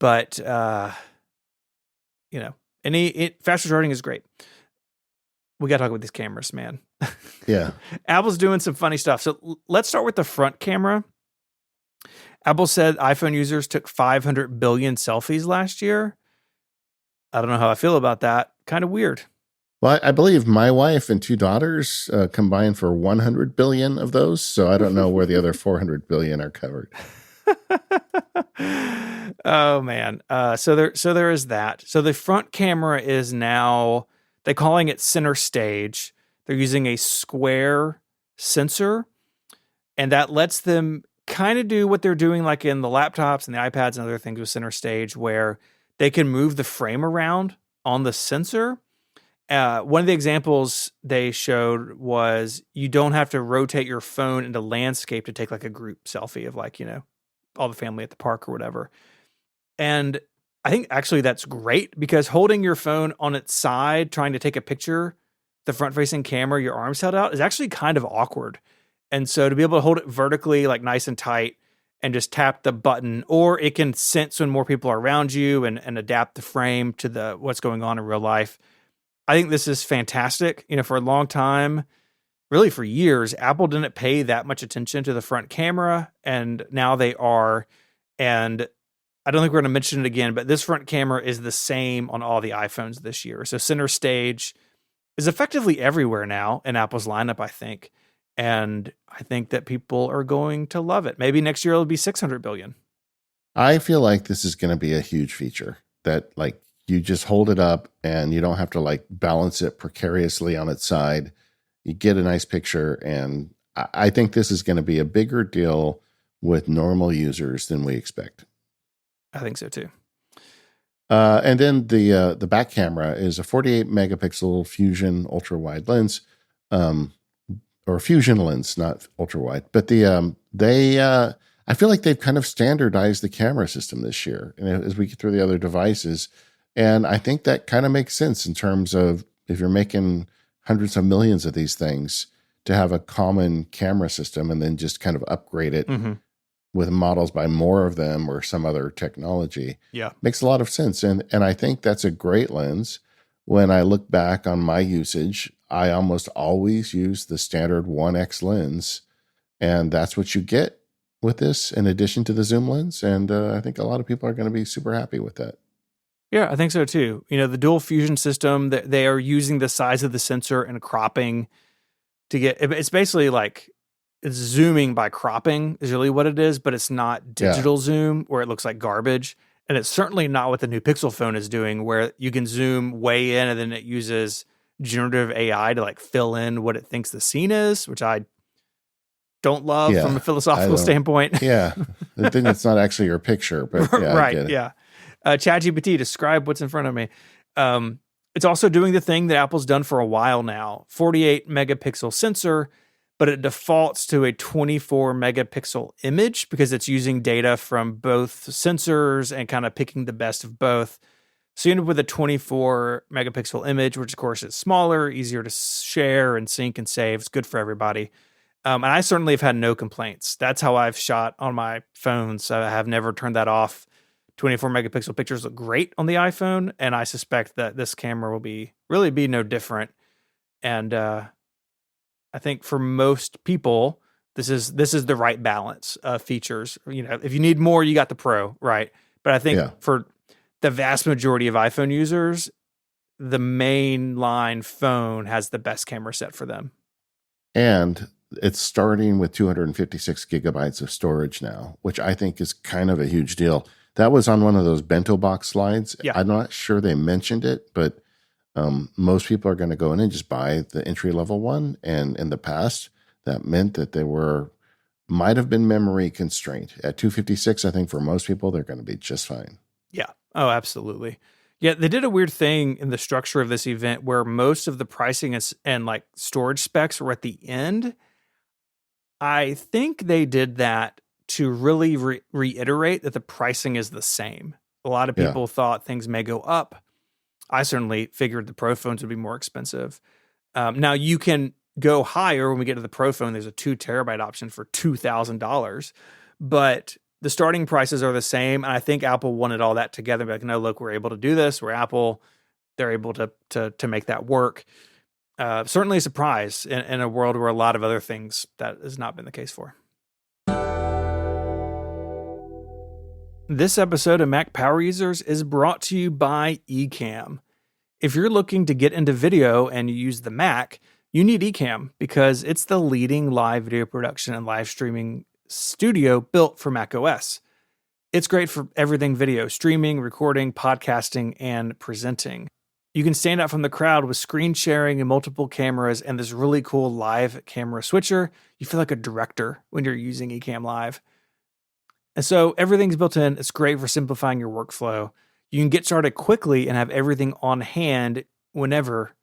faster charging is great. We got to talk about these cameras, man. Yeah. Apple's doing some funny stuff. So let's start with the front camera. Apple said iPhone users took 500 billion selfies last year. I don't know how I feel about that. Kind of weird. Well, I believe my wife and 2 daughters combined for 100 billion of those. So I don't know where the other 400 billion are covered. Oh man. So there is that. So the front camera is now, they're calling it center stage. They're using a square sensor, and that lets them kind of do what they're doing like in the laptops and the iPads and other things with center stage, where they can move the frame around on the sensor. One of the examples they showed was you don't have to rotate your phone into landscape to take like a group selfie of like, all the family at the park or whatever. And I think actually that's great, because holding your phone on its side, trying to take a picture, the front facing camera, your arms held out, is actually kind of awkward. And so to be able to hold it vertically, like nice and tight, and just tap the button, or it can sense when more people are around you and adapt the frame to the what's going on in real life. I think this is fantastic. For a long time, really for years, Apple didn't pay that much attention to the front camera, and now they are. And I don't think we're going to mention it again, but this front camera is the same on all the iPhones this year. So center stage is effectively everywhere now in Apple's lineup, I think. And I think that people are going to love it. Maybe next year it'll be 600 billion. I feel like this is going to be a huge feature that like you just hold it up and you don't have to like balance it precariously on its side. You get a nice picture. And I think this is going to be a bigger deal with normal users than we expect. I think so too. And then the back camera is a 48 megapixel Fusion ultra wide lens, or Fusion lens, not ultra wide. But I feel like they've kind of standardized the camera system this year, and as we get through the other devices, and I think that kind of makes sense in terms of if you're making hundreds of millions of these things, to have a common camera system and then just kind of upgrade it. Mm-hmm. With models by more of them or some other technology. Yeah. Makes a lot of sense. And I think that's a great lens. When I look back on my usage, I almost always use the standard 1x lens. And that's what you get with this in addition to the zoom lens. And I think a lot of people are going to be super happy with that. Yeah, I think so too. The dual fusion system, they are using the size of the sensor and cropping to get, it's basically like, it's zooming by cropping is really what it is, but it's not digital zoom where it looks like garbage. And it's certainly not what the new Pixel phone is doing, where you can zoom way in and then it uses generative AI to like fill in what it thinks the scene is, which I don't love from a philosophical standpoint. Yeah. The thing that's not actually your picture, but yeah. Right. Yeah. ChatGPT, describe what's in front of me. It's also doing the thing that Apple's done for a while now, 48 megapixel sensor, but it defaults to a 24 megapixel image because it's using data from both sensors and kind of picking the best of both. So you end up with a 24 megapixel image, which of course is smaller, easier to share and sync and save. It's good for everybody. And I certainly have had no complaints. That's how I've shot on my phone. So I have never turned that off. 24 megapixel pictures look great on the iPhone. And I suspect that this camera will really be no different. And, I think for most people, this is the right balance of features. If you need more, you got the Pro, right? But I think for the vast majority of iPhone users, the mainline phone has the best camera set for them. And it's starting with 256 gigabytes of storage now, which I think is kind of a huge deal. That was on one of those bento box slides. Yeah. I'm not sure they mentioned it, but most people are going to go in and just buy the entry-level one. And in the past, that meant that they might have been memory constrained. At 256, I think for most people, they're going to be just fine. Yeah. Oh, absolutely. Yeah, they did a weird thing in the structure of this event where most of the pricing and like storage specs were at the end. I think they did that to really reiterate that the pricing is the same. A lot of people thought things may go up. I certainly figured the Pro phones would be more expensive. Now you can go higher when we get to the Pro phone. There's a 2 terabyte option for $2,000, but the starting prices are the same. And I think Apple wanted all that together. Like, no, look, we're able to do this. We're Apple. They're able to make that work. Certainly a surprise in a world where a lot of other things that has not been the case for. This episode of Mac Power Users is brought to you by Ecamm. If you're looking to get into video and you use the Mac, you need Ecamm because it's the leading live video production and live streaming studio built for macOS. It's great for everything video, streaming, recording, podcasting, and presenting. You can stand out from the crowd with screen sharing and multiple cameras and this really cool live camera switcher. You feel like a director when you're using Ecamm Live. And so everything's built in. It's great for simplifying your workflow. You can get started quickly and have everything on hand whenever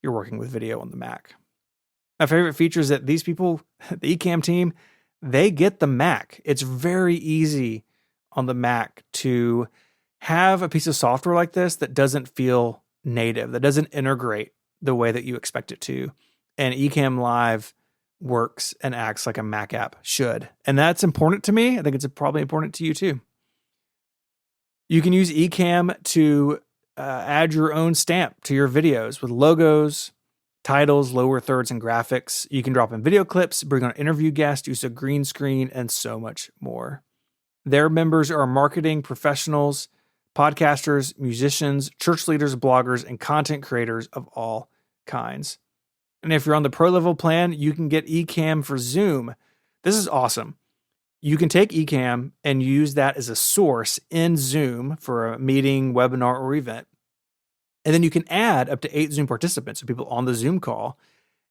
you're working with video on the Mac. My favorite feature is that these people, the Ecamm team, they get the Mac. It's very easy on the Mac to have a piece of software like this that doesn't feel native, that doesn't integrate the way that you expect it to. And Ecamm Live works and acts like a Mac app should. And that's important to me. I think it's probably important to you too. You can use Ecamm to add your own stamp to your videos with logos, titles, lower thirds, and graphics. You can drop in video clips, bring on interview guests, use a green screen, and so much more. Their members are marketing professionals, podcasters, musicians, church leaders, bloggers, and content creators of all kinds. And if you're on the pro level plan, you can get Ecamm for Zoom. This is awesome. You can take Ecamm and use that as a source in Zoom for a meeting, webinar, or event. And then you can add up to 8 Zoom participants, so people on the Zoom call,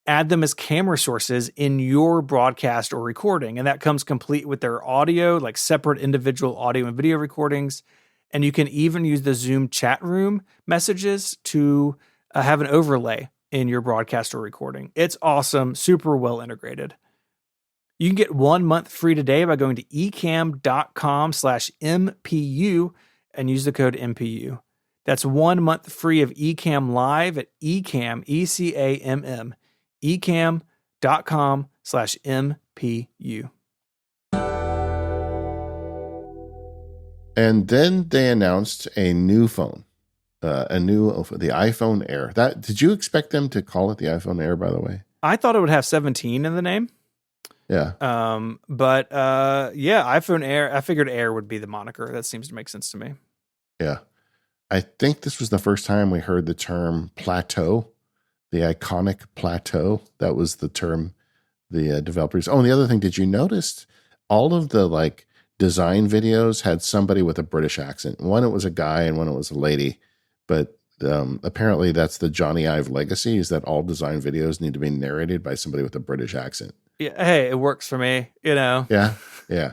add them as camera sources in your broadcast or recording. And that comes complete with their audio, like separate individual audio and video recordings. And you can even use the Zoom chat room messages to have an overlay in your broadcast or recording. It's awesome, super well integrated. You can get 1 month free today by going to ecamm.com/MPU and use the code MPU. That's 1 month free of Ecamm Live at Ecamm, ECAMM, ecamm.com/MPU. And then they announced a new phone, the iPhone Air. Did you expect them to call it the iPhone Air, by the way? I thought it would have 17 in the name. Yeah. But iPhone Air, I figured Air would be the moniker. That seems to make sense to me. Yeah. I think this was the first time we heard the term plateau, the iconic plateau. That was the term the developers. Oh, and the other thing, did you notice all of the design videos had somebody with a British accent? One, it was a guy and one, it was a lady. But apparently that's the Johnny Ive legacy, is that all design videos need to be narrated by somebody with a British accent. Yeah, hey, it works for me, Yeah, yeah.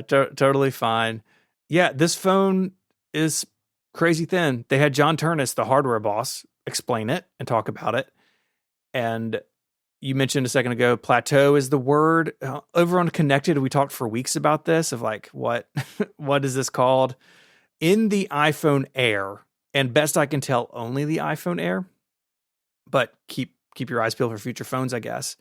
Totally fine. Yeah, this phone is crazy thin. They had John Turnus, the hardware boss, explain it and talk about it. And you mentioned a second ago, plateau is the word. Over on Connected, we talked for weeks about this, of what is this called? In the iPhone Air, and best I can tell, only the iPhone Air, but keep your eyes peeled for future phones, I guess.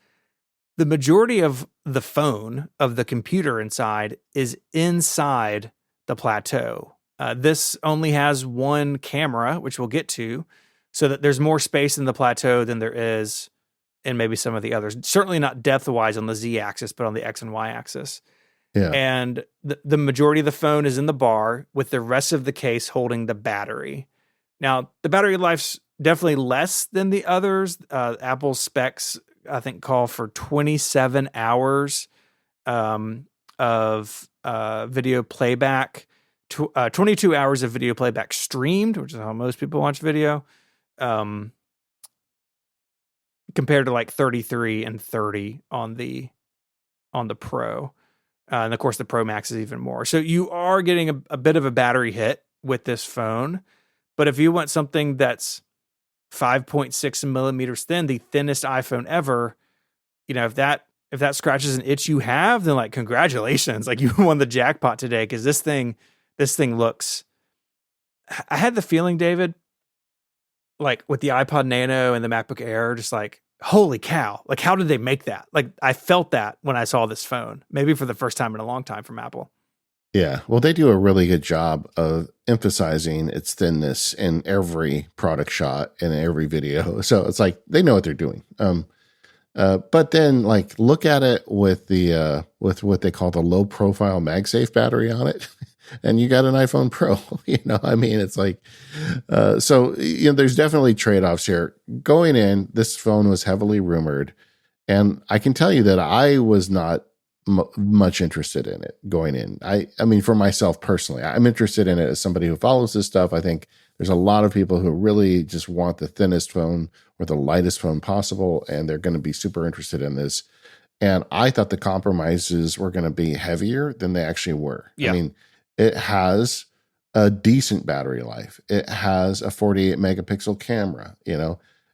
The majority of the phone, of the computer inside, is inside the plateau. This only has one camera, which we'll get to, so that there's more space in the plateau than there is in maybe some of the others. Certainly not depth-wise on the Z-axis, but on the X and Y-axis. Yeah. And the majority of the phone is in the bar, with the rest of the case holding the battery. Now, the battery life's definitely less than the others. Apple's specs, I think, call for 27 hours of video playback, 22 hours of video playback streamed, which is how most people watch video, compared to 33 and 30 on the Pro. And of course, the Pro Max is even more. So you are getting a bit of a battery hit with this phone. But if you want something that's 5.6 millimeters thin, the thinnest iPhone ever, if that scratches an itch you have, then congratulations, you won the jackpot today, because this thing looks. I had the feeling, David, with the iPod Nano and the MacBook Air, just holy cow, how did they make that? I felt that when I saw this phone, maybe for the first time in a long time from Apple. Yeah. Well, they do a really good job of emphasizing its thinness in every product shot and every video. So it's they know what they're doing. But then look at it with the with what they call the low profile MagSafe battery on it, and you got an iPhone Pro. It's so there's definitely trade-offs here. Going in, this phone was heavily rumored, and I can tell you that I was not much interested in it going in. I mean, for myself personally, I'm interested in it as somebody who follows this stuff. I think there's a lot of people who really just want the thinnest phone or the lightest phone possible, and they're going to be super interested in this. And I thought the compromises were going to be heavier than they actually were. Yeah. I mean, it has a decent battery life. It has a 48 megapixel camera.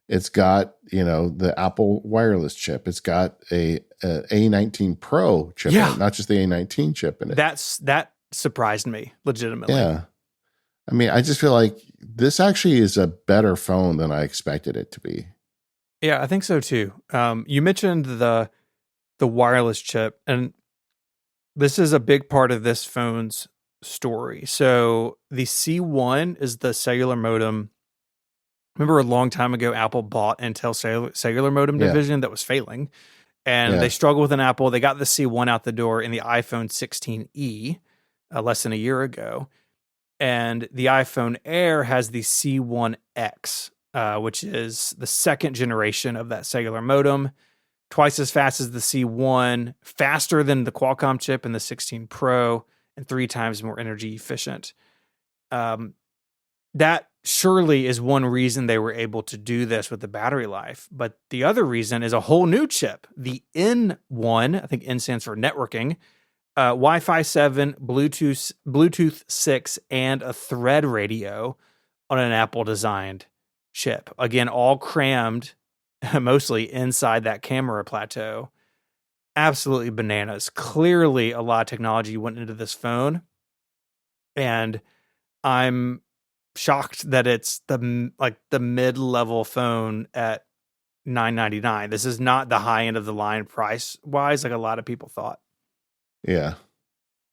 It's got, the Apple wireless chip. It's got a A19 Pro chip in it, not just the A19 chip in it. That surprised me legitimately. Yeah. I mean, I just feel like this actually is a better phone than I expected it to be. Yeah, I think so too. You mentioned the wireless chip, and this is a big part of this phone's story. So the C1 is the cellular modem. Remember a long time ago, Apple bought Intel cellular modem Yeah, division that was failing, and they yeah, struggled with an Apple. They got the C1 out the door in the iPhone 16e less than a year ago, and the iPhone Air has the C1X, which is the second generation of that cellular modem, twice as fast as the C1, faster than the Qualcomm chip in the 16 Pro, and 3 times more energy efficient. Um, that surely is one reason they were able to do this with the battery life. But the other reason is a whole new chip, the N1. I think N stands for networking, Wi-Fi 7, Bluetooth 6, and a Thread radio on an Apple designed chip. Again, all crammed mostly inside that camera plateau. Absolutely bananas. Clearly, a lot of technology went into this phone, and I'm shocked that it's the mid-level phone at $999. This is not the high end of the line price wise, like a lot of people thought. yeah.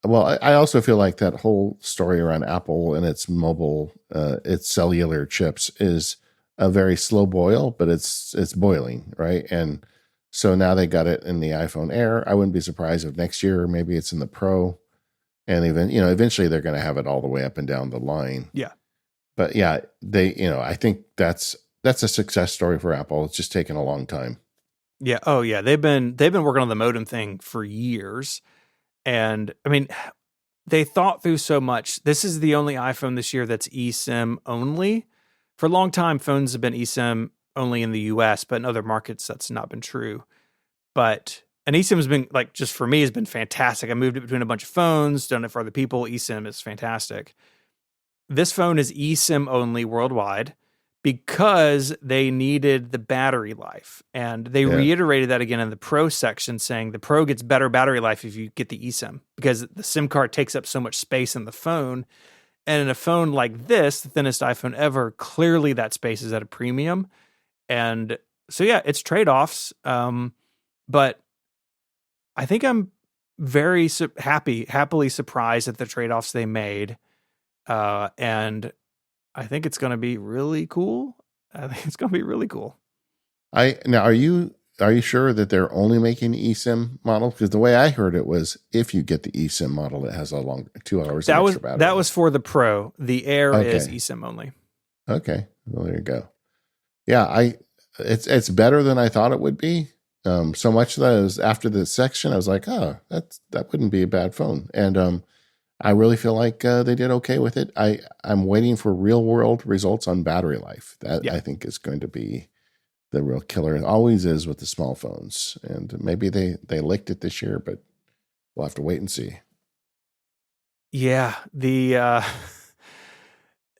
Well, I also feel like that whole story around Apple and its mobile, its cellular chips is a very slow boil, but it's boiling, right? And so now they got it in the iPhone Air. I wouldn't be surprised if next year maybe it's in the Pro, and even eventually they're going to have it all the way up and down the line. Yeah. But yeah, I think that's a success story for Apple. It's just taken a long time. Yeah. Oh yeah. They've been working on the modem thing for years. And I mean, they thought through so much. This is the only iPhone this year that's eSIM only. For a long time, phones have been eSIM only in the US, but in other markets, that's not been true. But an eSIM has been, like, just for me, has been fantastic. I moved it between a bunch of phones, done it for other people. eSIM is fantastic. This phone is eSIM only worldwide because they needed the battery life. And they Yeah. reiterated that again in the Pro section, saying the Pro gets better battery life if you get the eSIM because the SIM card takes up so much space in the phone. And in a phone like this, the thinnest iPhone ever, clearly that space is at a premium. And so, yeah, it's trade offs. But I think I'm very happily surprised at the trade offs they made. And I think it's going to be really cool. I think it's going to be really cool. Now are you sure that they're only making the eSIM model? Because the way I heard it was if you get the eSIM model, it has a long 2 hours of extra battery. That was for the Pro. The Air is Okay. eSIM only. Okay. Well, there you go. Yeah, it's better than I thought it would be. So much that I was after the section, I was like, oh, that wouldn't be a bad phone. And I really feel like they did okay with it. I'm waiting for real world results on battery life. That Yeah. I think is going to be the real killer. It always is with the small phones. And maybe they licked it this year, but we'll have to wait and see. Yeah.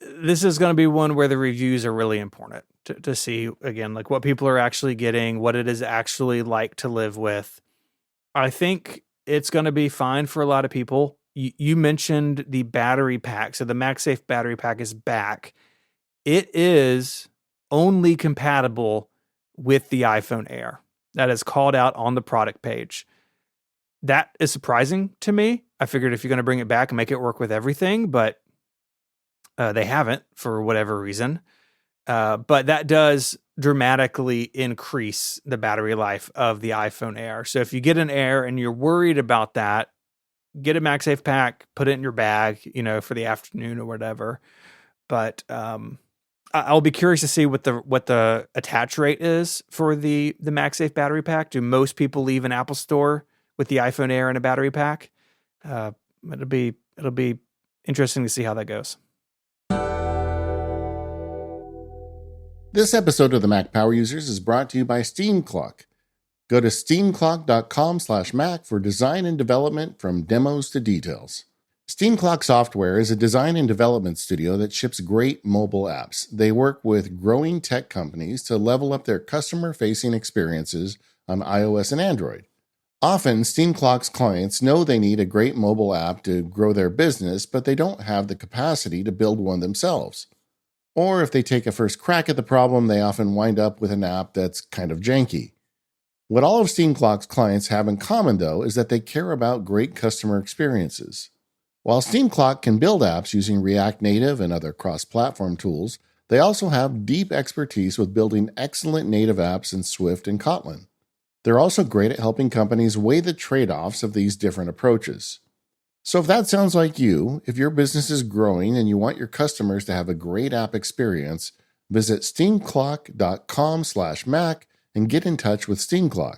This is going to be one where the reviews are really important to see, again, like what people are actually getting, what it is actually like to live with. I think it's going to be fine for a lot of people. You mentioned the battery pack. So the MagSafe battery pack is back. It is only compatible with the iPhone Air. That is called out on the product page. That is surprising to me. I figured if you're going to bring it back and make it work with everything, but they haven't for whatever reason. But that does dramatically increase the battery life of the iPhone Air. So if you get an Air and you're worried about that, get a MagSafe pack, put it in your bag, for the afternoon or whatever. But I'll be curious to see what the attach rate is for the MagSafe battery pack. Do most people leave an Apple store with the iPhone Air and a battery pack? It'll be interesting to see how that goes. This episode of the Mac Power Users is brought to you by Steam Clock. Go to steamclock.com/Mac for design and development from demos to details. Steam Clock Software is a design and development studio that ships great mobile apps. They work with growing tech companies to level up their customer-facing experiences on iOS and Android. Often, Steam Clock's clients know they need a great mobile app to grow their business, but they don't have the capacity to build one themselves. Or if they take a first crack at the problem, they often wind up with an app that's kind of janky. What all of Steam Clock's clients have in common, though, is that they care about great customer experiences. While Steam Clock can build apps using React Native and other cross-platform tools, they also have deep expertise with building excellent native apps in Swift and Kotlin. They're also great at helping companies weigh the trade-offs of these different approaches. So if that sounds like you, if your business is growing and you want your customers to have a great app experience, visit steamclock.com/Mac and get in touch with SteamClock.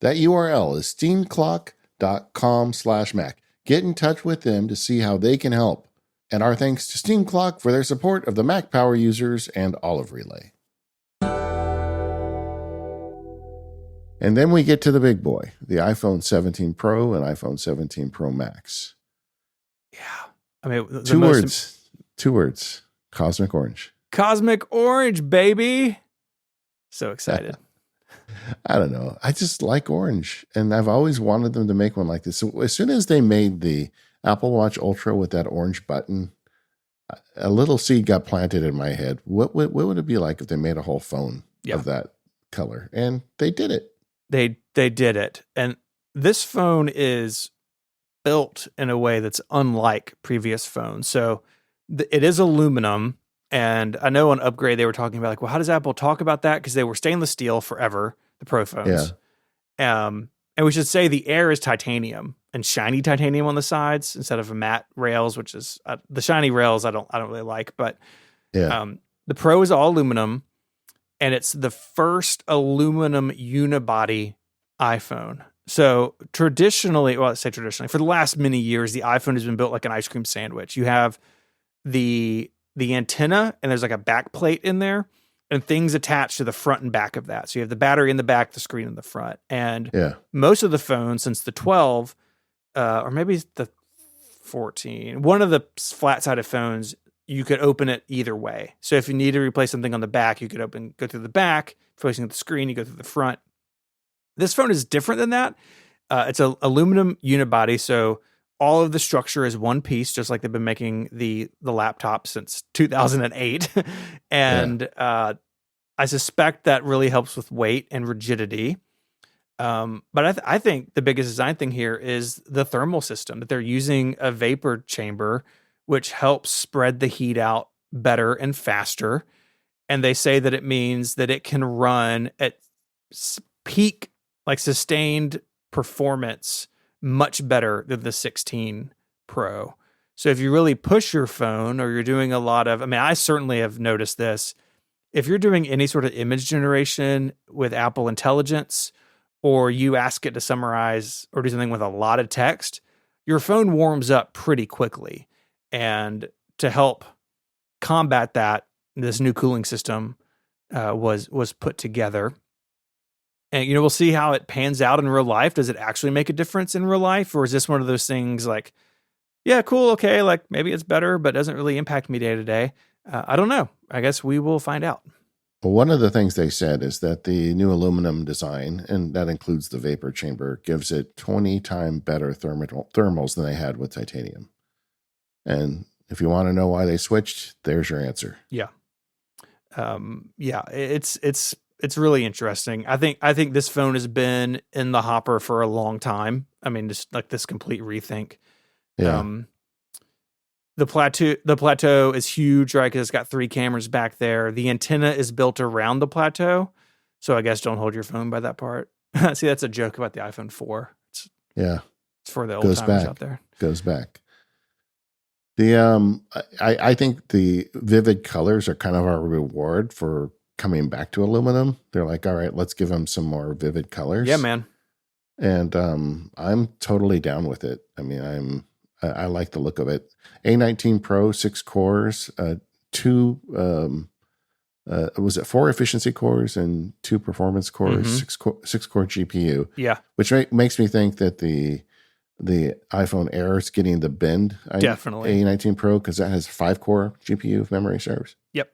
That URL is steamclock.com/Mac. Get in touch with them to see how they can help. And our thanks to SteamClock for their support of the Mac Power users and Olive Relay. And then we get to the big boy, the iPhone 17 Pro and iPhone 17 Pro Max. Yeah. I mean, Two words. Cosmic Orange. Cosmic Orange, baby. So excited. I don't know. I just like orange. And I've always wanted them to make one like this. So as soon as they made the Apple Watch Ultra with that orange button, a little seed got planted in my head. What would it be like if they made a whole phone of that color? And they did it. They did it. And this phone is built in a way that's unlike previous phones. So it is aluminum. And I know on Upgrade, they were talking about like, well, how does Apple talk about that? Because they were stainless steel forever, the Pro phones. Yeah. And we should say the Air is titanium and shiny titanium on the sides instead of a matte rails, which is the shiny rails I don't really like. But the Pro is all aluminum. And it's the first aluminum unibody iPhone. So for the last many years, the iPhone has been built like an ice cream sandwich. You have the antenna, and there's like a back plate in there, and things attached to the front and back of that. So you have the battery in the back, the screen in the front. And most of the phones, since the 12, or maybe the 14, one of the flat-sided phones, you could open it either way. So if you need to replace something on the back, you could go through the back. If you're facing the screen, you go through the front. This phone is different than that. It's an aluminum unibody, so all of the structure is one piece, just like they've been making the laptop since 2008. And I suspect that really helps with weight and rigidity. But I think the biggest design thing here is the thermal system, that they're using a vapor chamber, which helps spread the heat out better and faster. And they say that it means that it can run at peak, like sustained performance, much better than the 16 Pro. So if you really push your phone, or you're doing a lot of, I certainly have noticed this. If you're doing any sort of image generation with Apple Intelligence, or you ask it to summarize or do something with a lot of text, your phone warms up pretty quickly. And to help combat that, this new cooling system was put together. And, we'll see how it pans out in real life. Does it actually make a difference in real life? Or is this one of those things like, yeah, cool, okay, like maybe it's better, but doesn't really impact me day to day? I don't know. I guess we will find out. Well, one of the things they said is that the new aluminum design, and that includes the vapor chamber, gives it 20 times better thermals than they had with titanium. And if you want to know why they switched, there's your answer. Yeah. It's really interesting. I think this phone has been in the hopper for a long time. Just like this complete rethink. Yeah. The plateau is huge, right? Because it's got 3 cameras back there. The antenna is built around the plateau. So I guess don't hold your phone by that part. See, that's a joke about the iPhone 4. It's for the old timers out there. Goes back. I think the vivid colors are kind of our reward for coming back to aluminum. They're like, all right, let's give them some more vivid colors. Yeah, man. And I'm totally down with it. I like the look of it. A19 Pro, 6 cores, 4 efficiency cores and 2 performance cores, 6 core GPU. Yeah. Which makes me think that the iPhone Air is getting the bend. Definitely. A19 Pro, because that has 5 core GPU if memory serves. Yep.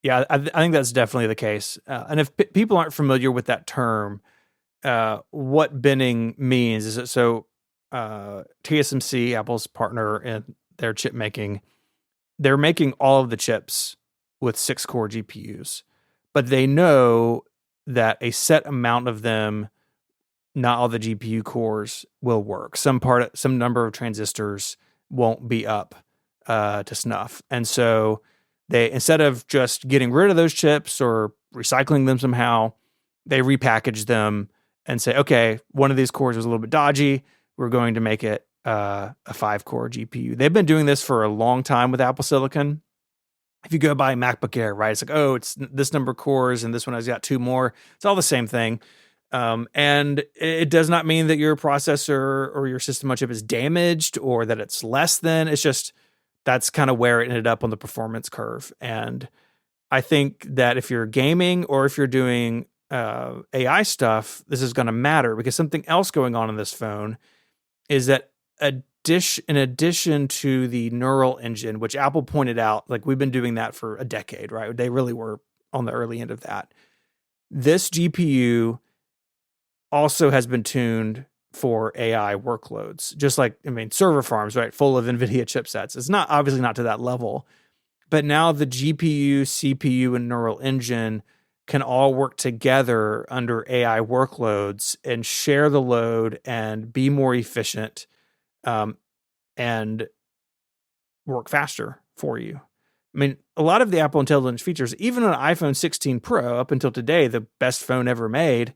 Yeah, I think that's definitely the case. And if people aren't familiar with that term, what binning means is that TSMC, Apple's partner in their chip making, they're making all of the chips with 6-core GPUs, but they know that a set amount of them, not all the GPU cores will work. Some number of transistors won't be up to snuff. And so they, instead of just getting rid of those chips or recycling them somehow, they repackage them and say, okay, one of these cores was a little bit dodgy. We're going to make it a 5-core GPU. They've been doing this for a long time with Apple Silicon. If you go buy MacBook Air, right, it's like, oh, it's this number of cores and this one has got 2 more. It's all the same thing. And it does not mean that your processor or your system on chip is damaged or that it's less than. It's just that's kind of where it ended up on the performance curve. And I think that if you're gaming or if you're doing AI stuff, this is going to matter, because something else going on in this phone is that in addition to the neural engine, which Apple pointed out, like we've been doing that for a decade, right? They really were on the early end of that. This GPU also has been tuned for AI workloads, just like, I mean, server farms, right? Full of NVIDIA chipsets. It's not, obviously not to that level, but now the GPU, CPU, and neural engine can all work together under AI workloads and share the load and be more efficient, and work faster for you. I mean, a lot of the Apple Intelligence features, even on iPhone 16 Pro up until today, the best phone ever made,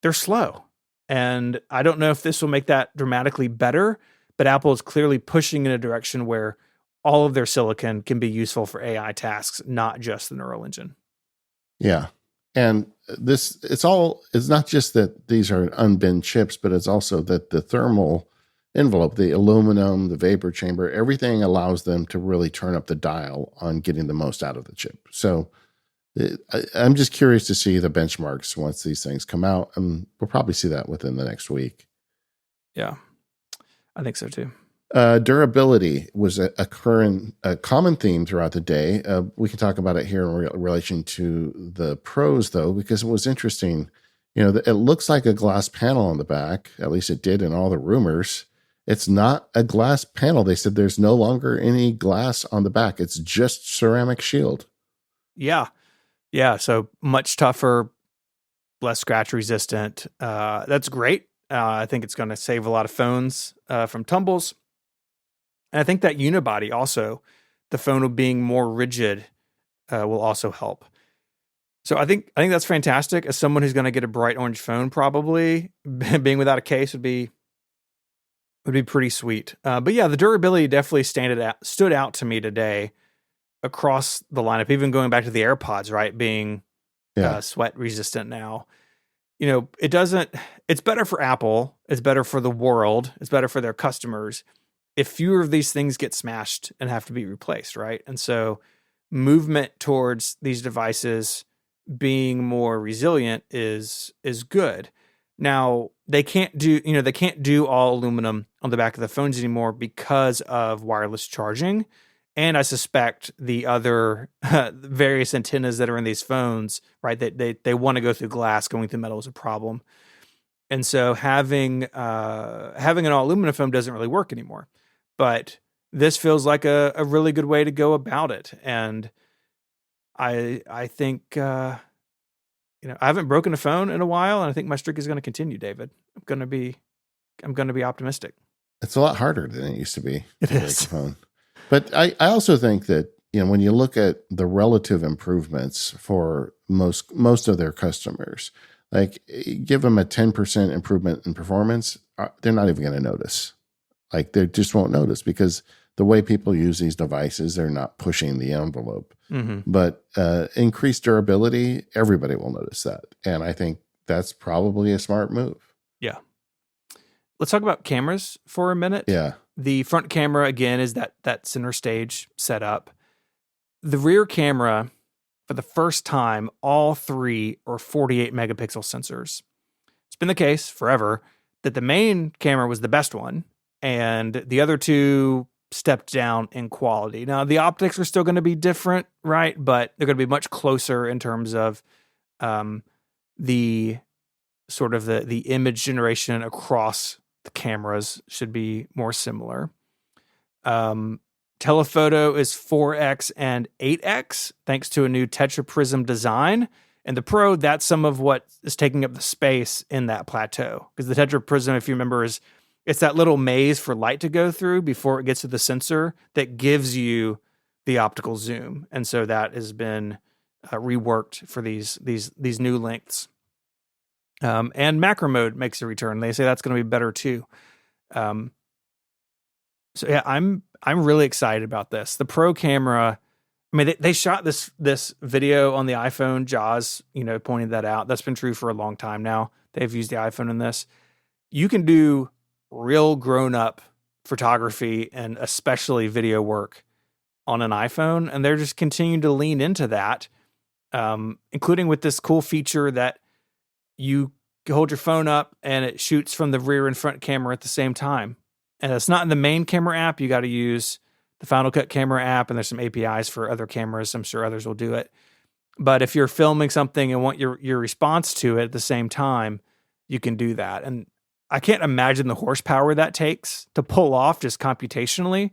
they're slow. And I don't know if this will make that dramatically better, but Apple is clearly pushing in a direction where all of their silicon can be useful for AI tasks, not just the neural engine. Yeah. And it's not just that these are unbent chips, but it's also that the thermal envelope, the aluminum, the vapor chamber, everything allows them to really turn up the dial on getting the most out of the chip. So I'm just curious to see the benchmarks once these things come out, and we'll probably see that within the next week. Yeah, I think so too. Durability was a common theme throughout the day. We can talk about it here in relation to the pros, though, because it was interesting. It looks like a glass panel on the back. At least it did in all the rumors. It's not a glass panel. They said there's no longer any glass on the back. It's just ceramic shield. Yeah. Yeah. So much tougher, less scratch resistant. That's great. I think it's going to save a lot of phones from tumbles. And I think that unibody also, the phone being more rigid, will also help. So I think that's fantastic. As someone who's going to get a bright orange phone, probably being without a case would be pretty sweet. But yeah, the durability definitely stood out to me today across the lineup. Even going back to the AirPods, right, being sweat resistant now. It's better for Apple. It's better for the world. It's better for their customers if fewer of these things get smashed and have to be replaced, right? And so movement towards these devices being more resilient is good. Now, they can't do all aluminum on the back of the phones anymore because of wireless charging. And I suspect the other various antennas that are in these phones, right, they want to go through glass. Going through metal is a problem. And so having an all aluminum phone doesn't really work anymore. But this feels like a really good way to go about it. And I think I haven't broken a phone in a while, and I think my streak is going to continue, David. I'm going to be optimistic. It's a lot harder than it used to be. It is. Break a phone. But I also think that when you look at the relative improvements for most of their customers, like give them a 10% improvement in performance, they're not even going to notice. Like they just won't notice, because the way people use these devices, they're not pushing the envelope. Mm-hmm. But increased durability, everybody will notice that. And I think that's probably a smart move. Yeah. Let's talk about cameras for a minute. Yeah. The front camera, again, is that center stage setup. The rear camera, for the first time, all 3 are 48 megapixel sensors. It's been the case forever that the main camera was the best one, and the other 2 stepped down in quality. Now, the optics are still going to be different, right? But they're going to be much closer in terms of the sort of the image generation across the cameras should be more similar. Telephoto is 4x and 8x thanks to a new tetraprism design. And the Pro, that's some of what is taking up the space in that plateau. Because the tetraprism, if you remember, it's that little maze for light to go through before it gets to the sensor that gives you the optical zoom. And so that has been reworked for these new lengths. And macro mode makes a return. They say that's going to be better too. So yeah, I'm really excited about this. The Pro camera, I mean, they shot this video on the iPhone. Jaws, pointed that out. That's been true for a long time now. They've used the iPhone in this. You can do real grown-up photography and especially video work on an iPhone, and they're just continuing to lean into that, including with this cool feature that you hold your phone up and it shoots from the rear and front camera at the same time. And it's not in the main camera app. You got to use the Final Cut camera app, and there's some APIs for other cameras. I'm sure others will do it. But if you're filming something and want your response to it at the same time, you can do that. And I can't imagine the horsepower that takes to pull off just computationally,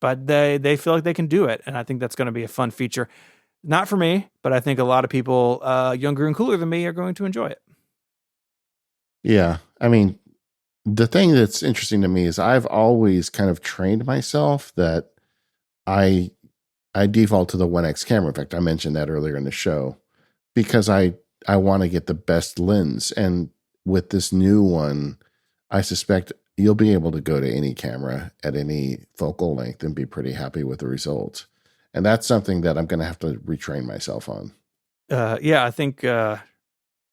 but they feel like they can do it. And I think that's going to be a fun feature. Not for me, but I think a lot of people younger and cooler than me are going to enjoy it. Yeah. I mean, the thing that's interesting to me is I've always kind of trained myself that I default to the 1X camera. In fact, I mentioned that earlier in the show because I want to get the best lens. And with this new one, I suspect you'll be able to go to any camera at any focal length and be pretty happy with the results. And that's something that I'm going to have to retrain myself on. Yeah, I think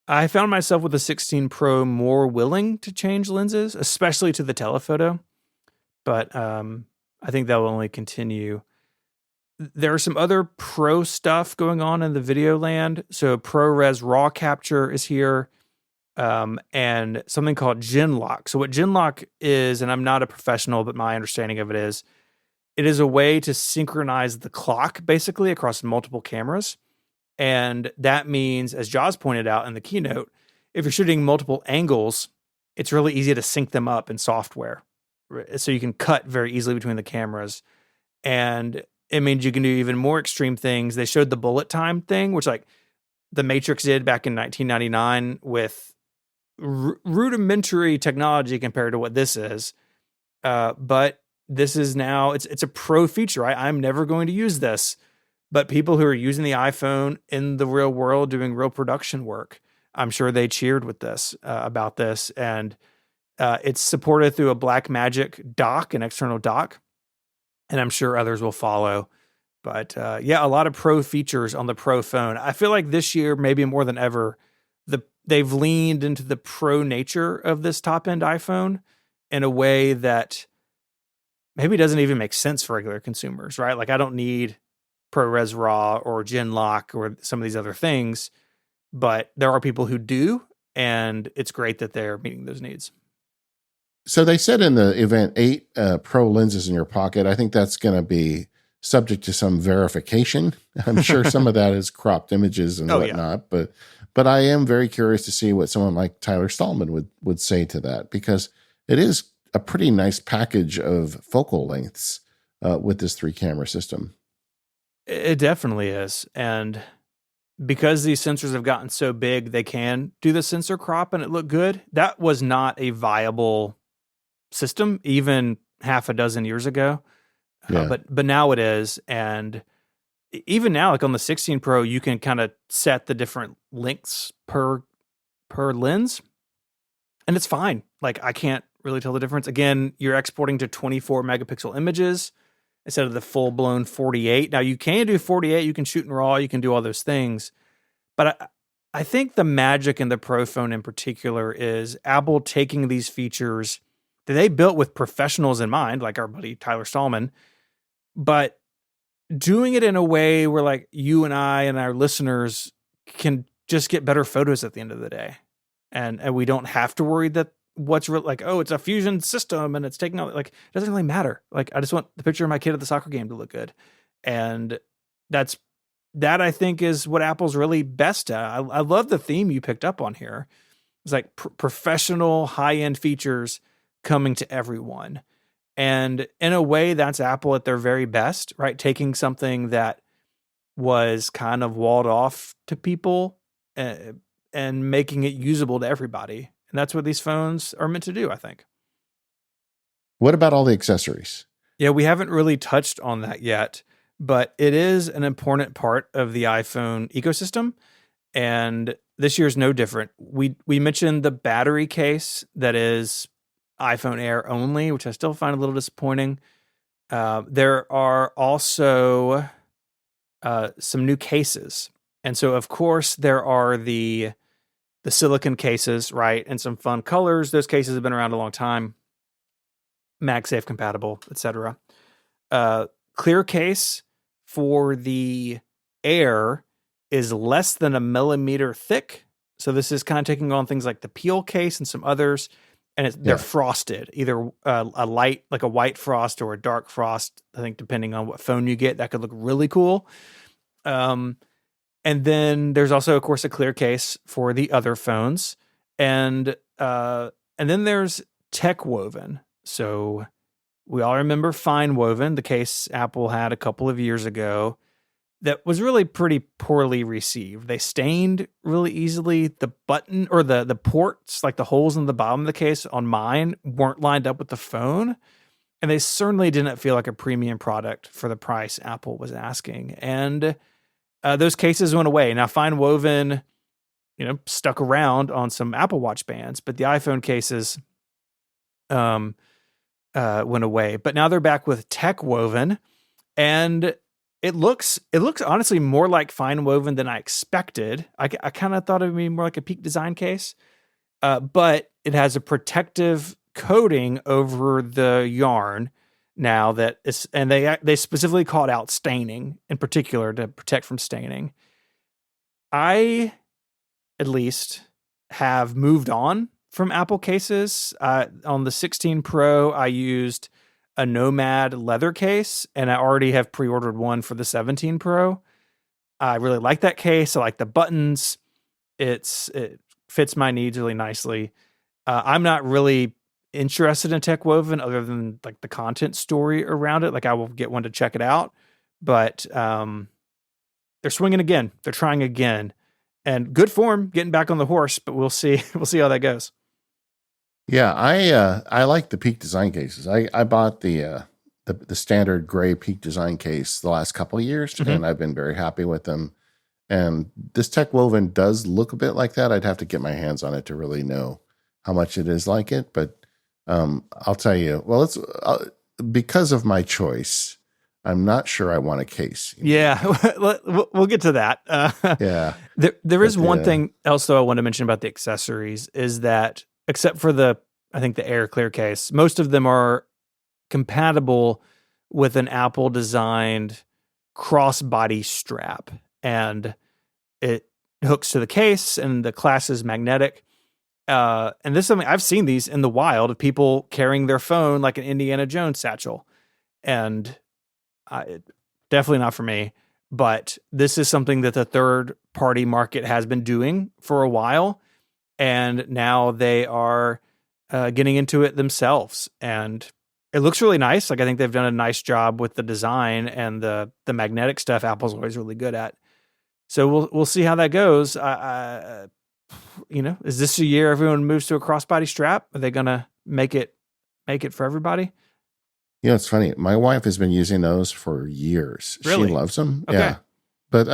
I found myself with the 16 Pro more willing to change lenses, especially to the telephoto. But I think that will only continue. There are some other Pro stuff going on in the video land. So ProRes RAW capture is here, and something called Genlock. So what Genlock is, and I'm not a professional, but my understanding of it is a way to synchronize the clock basically across multiple cameras. And that means, as Jaws pointed out in the keynote, if you're shooting multiple angles, it's really easy to sync them up in software. So you can cut very easily between the cameras. And it means you can do even more extreme things. They showed the bullet time thing, which like the Matrix did back in 1999 with rudimentary technology compared to what this is. But this is now, it's a pro feature. I'm never going to use this. But people who are using the iPhone in the real world doing real production work, I'm sure they cheered with this, about this. And it's supported through a Blackmagic dock, an external dock. And I'm sure others will follow. But yeah, a lot of pro features on the Pro phone. I feel like this year, maybe more than ever, they've leaned into the pro nature of this top-end iPhone in a way that maybe doesn't even make sense for regular consumers, right? Like I don't need ProRes RAW or Genlock or some of these other things, but there are people who do, and it's great that they're meeting those needs. So they said in the event 8 Pro lenses in your pocket. I think that's going to be subject to some verification. I'm sure some of that is cropped images and whatnot, yeah. But I am very curious to see what someone like Tyler Stallman would say to that, because it is a pretty nice package of focal lengths with this 3-camera system. It definitely is. And because these sensors have gotten so big, they can do the sensor crop and it look good. That was not a viable system even half a dozen years ago. Yeah. But now it is. And even now, like on the 16 Pro, you can kind of set the different lengths per lens, and it's fine. Like I can't really tell the difference. Again, you're exporting to 24 megapixel images instead of the full-blown 48. Now, you can do 48. You can shoot in RAW. You can do all those things. But I think the magic in the Pro phone in particular is Apple taking these features that they built with professionals in mind, like our buddy Tyler Stallman, but doing it in a way where like you and I and our listeners can just get better photos at the end of the day. And we don't have to worry that what's real, like, oh, it's a fusion system and it's taking out, like, it doesn't really matter. Like, I just want the picture of my kid at the soccer game to look good. And that I think is what Apple's really best at. I love the theme you picked up on here. It's like professional high-end features coming to everyone. And in a way, that's Apple at their very best, right? Taking something that was kind of walled off to people uh, and making it usable to everybody. And that's what these phones are meant to do, I think. What about all the accessories? Yeah, we haven't really touched on that yet, but it is an important part of the iPhone ecosystem. And this year's no different. We mentioned the battery case that is iPhone Air only, which I still find a little disappointing. There are also some new cases, and so of course there are the silicon cases, right, and some fun colors. Those cases have been around a long time, MagSafe compatible, etc. Clear case for the Air is less than a millimeter thick. So this is kind of taking on things like the Peel case and some others, and they're frosted, either a light, like a white frost, or a dark frost. I think depending on what phone you get, that could look really cool. And then there's also, of course, a clear case for the other phones, and then there's tech woven. So we all remember fine woven, the case Apple had a couple of years ago that was really pretty poorly received. They stained really easily. The button or the ports, like the holes in the bottom of the case on mine, weren't lined up with the phone. And they certainly didn't feel like a premium product for the price Apple was asking. And those cases went away. Now, fine woven, stuck around on some Apple Watch bands, but the iPhone cases went away. But now they're back with tech woven, and it looks honestly more like fine woven than I expected. I kind of thought it would be more like a Peak Design case, but it has a protective coating over the yarn now that is, and they specifically called out staining in particular to protect from staining. I, at least, have moved on from Apple cases. On the 16 Pro, I used a Nomad leather case, and I already have pre-ordered one for the 17 Pro. I really like that case. I like the buttons. It fits my needs really nicely. I'm not really interested in tech woven other than like the content story around it. Like I will get one to check it out, but they're swinging again. They're trying again, and good form, getting back on the horse. But we'll see. We'll see how that goes. Yeah, I like the Peak Design cases. I bought the standard gray Peak Design case the last couple of years, and I've been very happy with them. And this tech woven does look a bit like that. I'd have to get my hands on it to really know how much it is like it. But I'll tell you, well, it's because of my choice. I'm not sure I want a case. Yeah, we'll get to that. Yeah, there is one thing else though I want to mention about the accessories is that, except for I think the Air Clear case, most of them are compatible with an Apple designed crossbody strap, and it hooks to the case, and the class is magnetic. And this is something I've seen these in the wild of people carrying their phone like an Indiana Jones satchel, and definitely not for me. But this is something that the third party market has been doing for a while, and now they are getting into it themselves, and it looks really nice. Like I think they've done a nice job with the design and the magnetic stuff. Apple's always really good at. So we'll see how that goes. Is this a year everyone moves to a crossbody strap? Are they gonna make it for everybody? It's funny. My wife has been using those for years. Really? She loves them. Okay. Yeah, but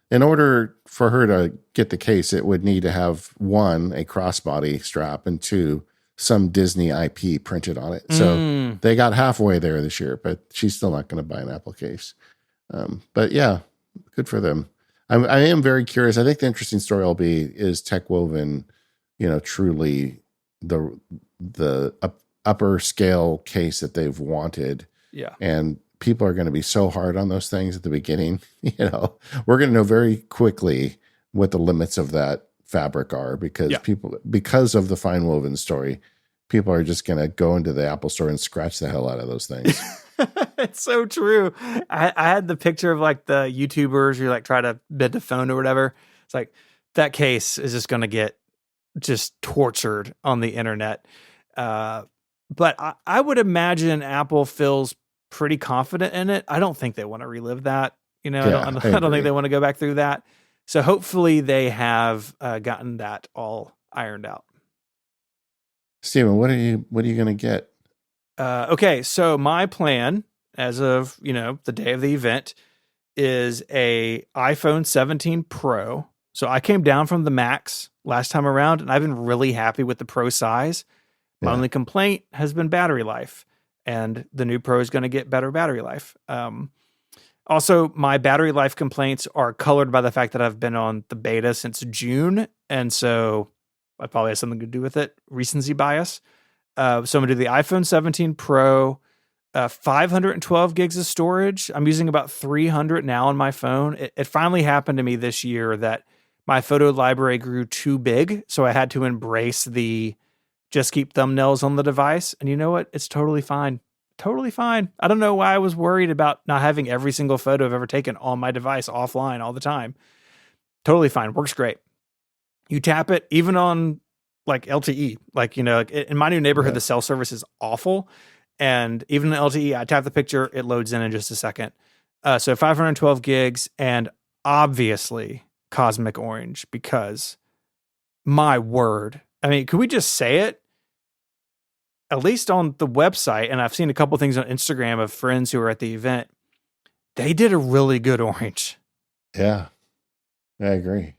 in order for her to get the case, it would need to have one, a crossbody strap, and two, some Disney IP printed on it. So they got halfway there this year, but she's still not going to buy an Apple case. But yeah, good for them. I am very curious. I think the interesting story will be, is tech woven, truly the upper scale case that they've wanted. Yeah. And people are going to be so hard on those things at the beginning. We're going to know very quickly what the limits of that fabric are, because because of the fine woven story, people are just going to go into the Apple store and scratch the hell out of those things. It's so true. I had the picture of like the YouTubers who like try to bid the phone or whatever. It's like that case is just going to get just tortured on the internet. but I would imagine Apple feels pretty confident in it. I don't think they want to relive that. Yeah, I I don't think agree. they want to go back through that. So hopefully they have gotten that all ironed out. Steven, what are you going to get? Okay, so my plan as of the day of the event is a iPhone 17 Pro. So I came down from the Max last time around, and I've been really happy with the Pro size. My Yeah. only complaint has been battery life, and the new Pro is going to get better battery life. Also, my battery life complaints are colored by the fact that I've been on the beta since June, and so I probably has something to do with it. Recency bias. So I'm gonna do the iPhone 17 Pro, 512 gigs of storage. I'm using about 300 now on my phone. It finally happened to me this year that my photo library grew too big, so I had to embrace the just keep thumbnails on the device. And you know what? It's totally fine. Totally fine. I don't know why I was worried about not having every single photo I've ever taken on my device offline all the time. Totally fine. Works great. You tap it even on like LTE. Like, in my new neighborhood, Yeah. the cell service is awful. And even in LTE, I tap the picture, it loads in just a second. So 512 gigs and obviously Cosmic Orange because my word. I mean, could we just say it? At least on the website, and I've seen a couple things on Instagram of friends who were at the event, they did a really good orange. Yeah. I agree.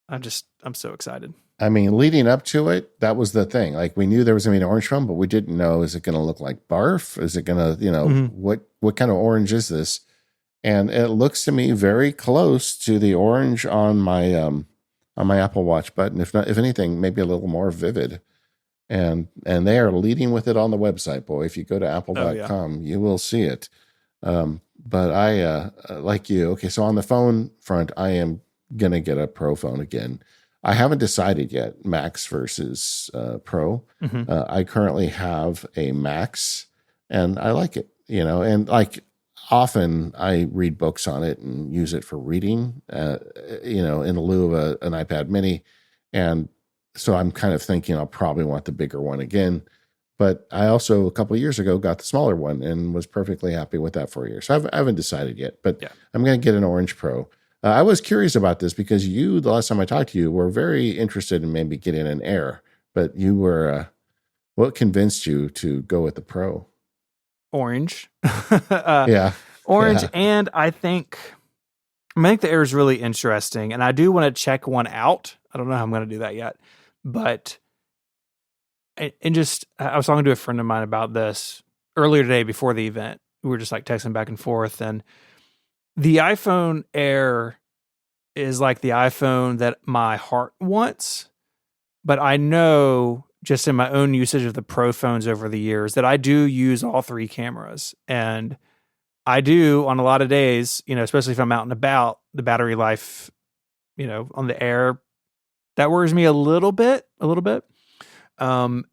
I'm so excited. I mean, leading up to it, that was the thing. Like we knew there was going to be an orange phone, but we didn't know, is it going to look like barf? Is it going to, what kind of orange is this? And it looks to me very close to the orange on my Apple Watch button. If not, if anything, maybe a little more vivid. And they are leading with it on the website, boy. If you go to apple.com, you will see it. But I like you. Okay, so on the phone front, I am gonna get a Pro phone again. I haven't decided yet, Max versus Pro. Mm-hmm. I currently have a Max, and I like it. And like often I read books on it and use it for reading. In lieu of an iPad Mini, and so I'm kind of thinking I'll probably want the bigger one again. But I also, a couple of years ago, got the smaller one and was perfectly happy with that for a year. So I haven't decided yet, but Yeah. I'm going to get an Orange Pro. I was curious about this because the last time I talked to you, were very interested in maybe getting an Air, but you were, what convinced you to go with the Pro? Orange. Yeah. Orange. Yeah. And I think the Air is really interesting. And I do want to check one out. I don't know how I'm going to do that yet. But I was talking to a friend of mine about this earlier today before the event. We were just like texting back and forth. And the iPhone Air is like the iPhone that my heart wants. But I know just in my own usage of the Pro phones over the years that I do use all three cameras. And I do on a lot of days, especially if I'm out and about, the battery life, on the Air, that worries me a little bit. And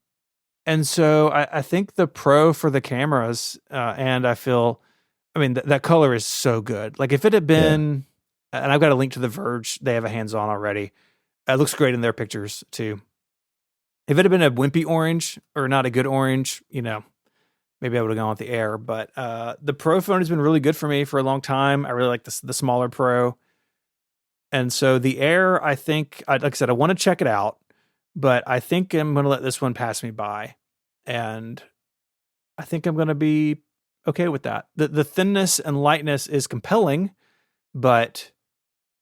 so I think the Pro for the cameras, and that color is so good. Like if it had been, and I've got a link to The Verge, they have a hands-on already. It looks great in their pictures too. If it had been a wimpy orange or not a good orange, maybe I would have gone with the Air. But the Pro phone has been really good for me for a long time. I really like the smaller Pro. And so the Air, I think, like I said, I want to check it out, but I think I'm going to let this one pass me by. And I think I'm going to be okay with that. The thinness and lightness is compelling, but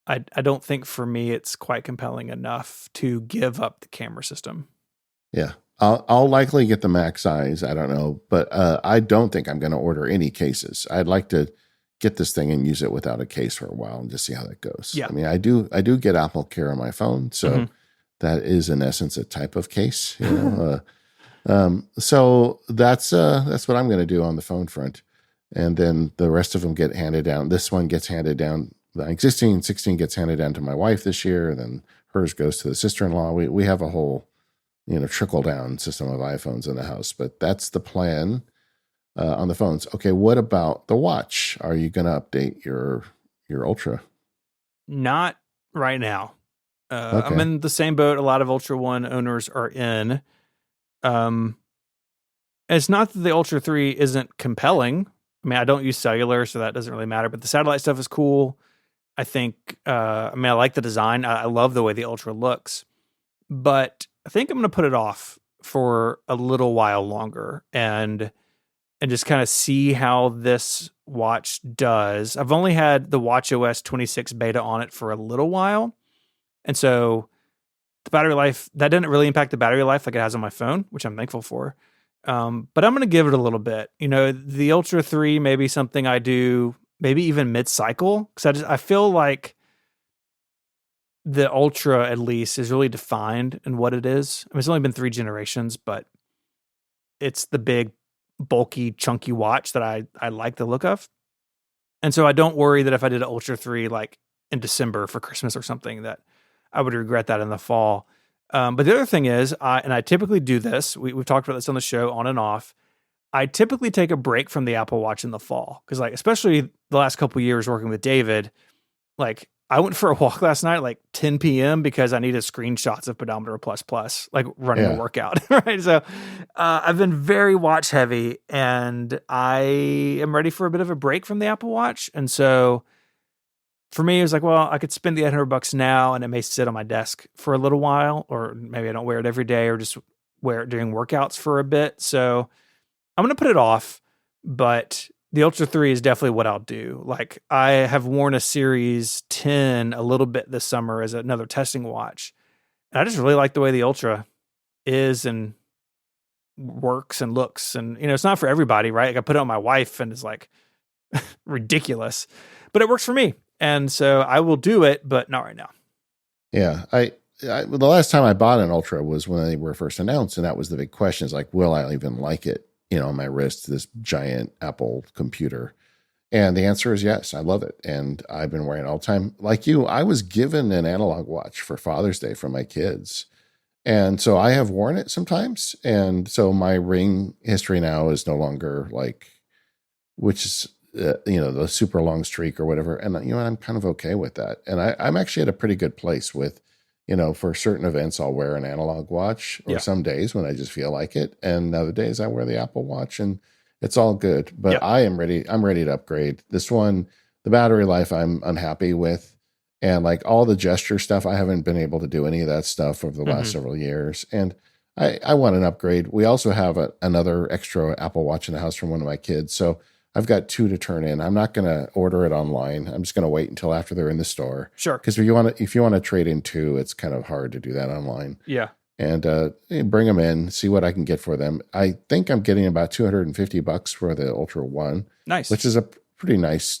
I don't think for me it's quite compelling enough to give up the camera system. Yeah. I'll likely get the Max size. I don't know, but I don't think I'm going to order any cases. I'd like to get this thing and use it without a case for a while and just see how that goes. Yeah. I mean, I do get Apple Care on my phone, so that is in essence a type of case. So that's what I'm going to do on the phone front, and then the rest of them get handed down. This one gets handed down. The existing 16 gets handed down to my wife this year, and then hers goes to the sister-in-law. We have a whole trickle down system of iPhones in the house, but that's the plan on the phones. Okay, what about the watch? Are you going to update your Ultra? Not right now. Okay. I'm in the same boat a lot of Ultra One owners are in. And it's not that the Ultra 3 isn't compelling. I mean, I don't use cellular, so that doesn't really matter, but the satellite stuff is cool. I think, I like the design. I love the way the Ultra looks, but I think I'm going to put it off for a little while longer and just kind of see how this watch does. I've only had the watchOS 26 beta on it for a little while. And so the battery life, that didn't really impact the battery life like it has on my phone, which I'm thankful for. But I'm going to give it a little bit. The Ultra 3 may be something I do maybe even mid-cycle, because I feel like the Ultra, at least, is really defined in what it is. I mean, it's only been 3 generations, but it's the big, bulky, chunky watch that I like the look of. And so I don't worry that if I did an Ultra 3 like in December for Christmas or something, that I would regret that in the fall. But the other thing is, I typically do this. We've talked about this on the show on and off. I typically take a break from the Apple Watch in the fall because, like, especially the last couple of years working with David, like I went for a walk last night, like 10 p.m. because I needed screenshots of Pedometer Plus Plus, like running a workout. Right. So I've been very watch heavy and I am ready for a bit of a break from the Apple Watch. And so for me, it was like, well, I could spend the $800 now and it may sit on my desk for a little while, or maybe I don't wear it every day or just wear it during workouts for a bit. So I'm going to put it off, but the Ultra 3 is definitely what I'll do. Like, I have worn a Series 10 a little bit this summer as another testing watch. And I just really like the way the Ultra is and works and looks. And, it's not for everybody, right? Like, I put it on my wife and it's like ridiculous, but it works for me. And so I will do it, but not right now. Yeah. The last time I bought an Ultra was when they were first announced. And that was the big question, is like, will I even like it? On my wrist, this giant Apple computer. And the answer is yes, I love it. And I've been wearing it all the time. Like you, I was given an analog watch for Father's Day from my kids. And so I have worn it sometimes. And so my ring history now is no longer like, which is, the super long streak or whatever. And, I'm kind of okay with that. And I'm actually at a pretty good place with, for certain events, I'll wear an analog watch, or some days when I just feel like it. And other days I wear the Apple Watch and it's all good. But I'm ready to upgrade. This one, the battery life, I'm unhappy with. And like all the gesture stuff, I haven't been able to do any of that stuff over the last several years. And I want an upgrade. We also have another extra Apple Watch in the house from one of my kids. So I've got 2 to turn in. I'm not going to order it online. I'm just going to wait until after they're in the store. Sure. Because if you want to trade in 2, it's kind of hard to do that online. Yeah. And bring them in, see what I can get for them. I think I'm getting about $250 for the Ultra One. Nice. Which is a pretty nice,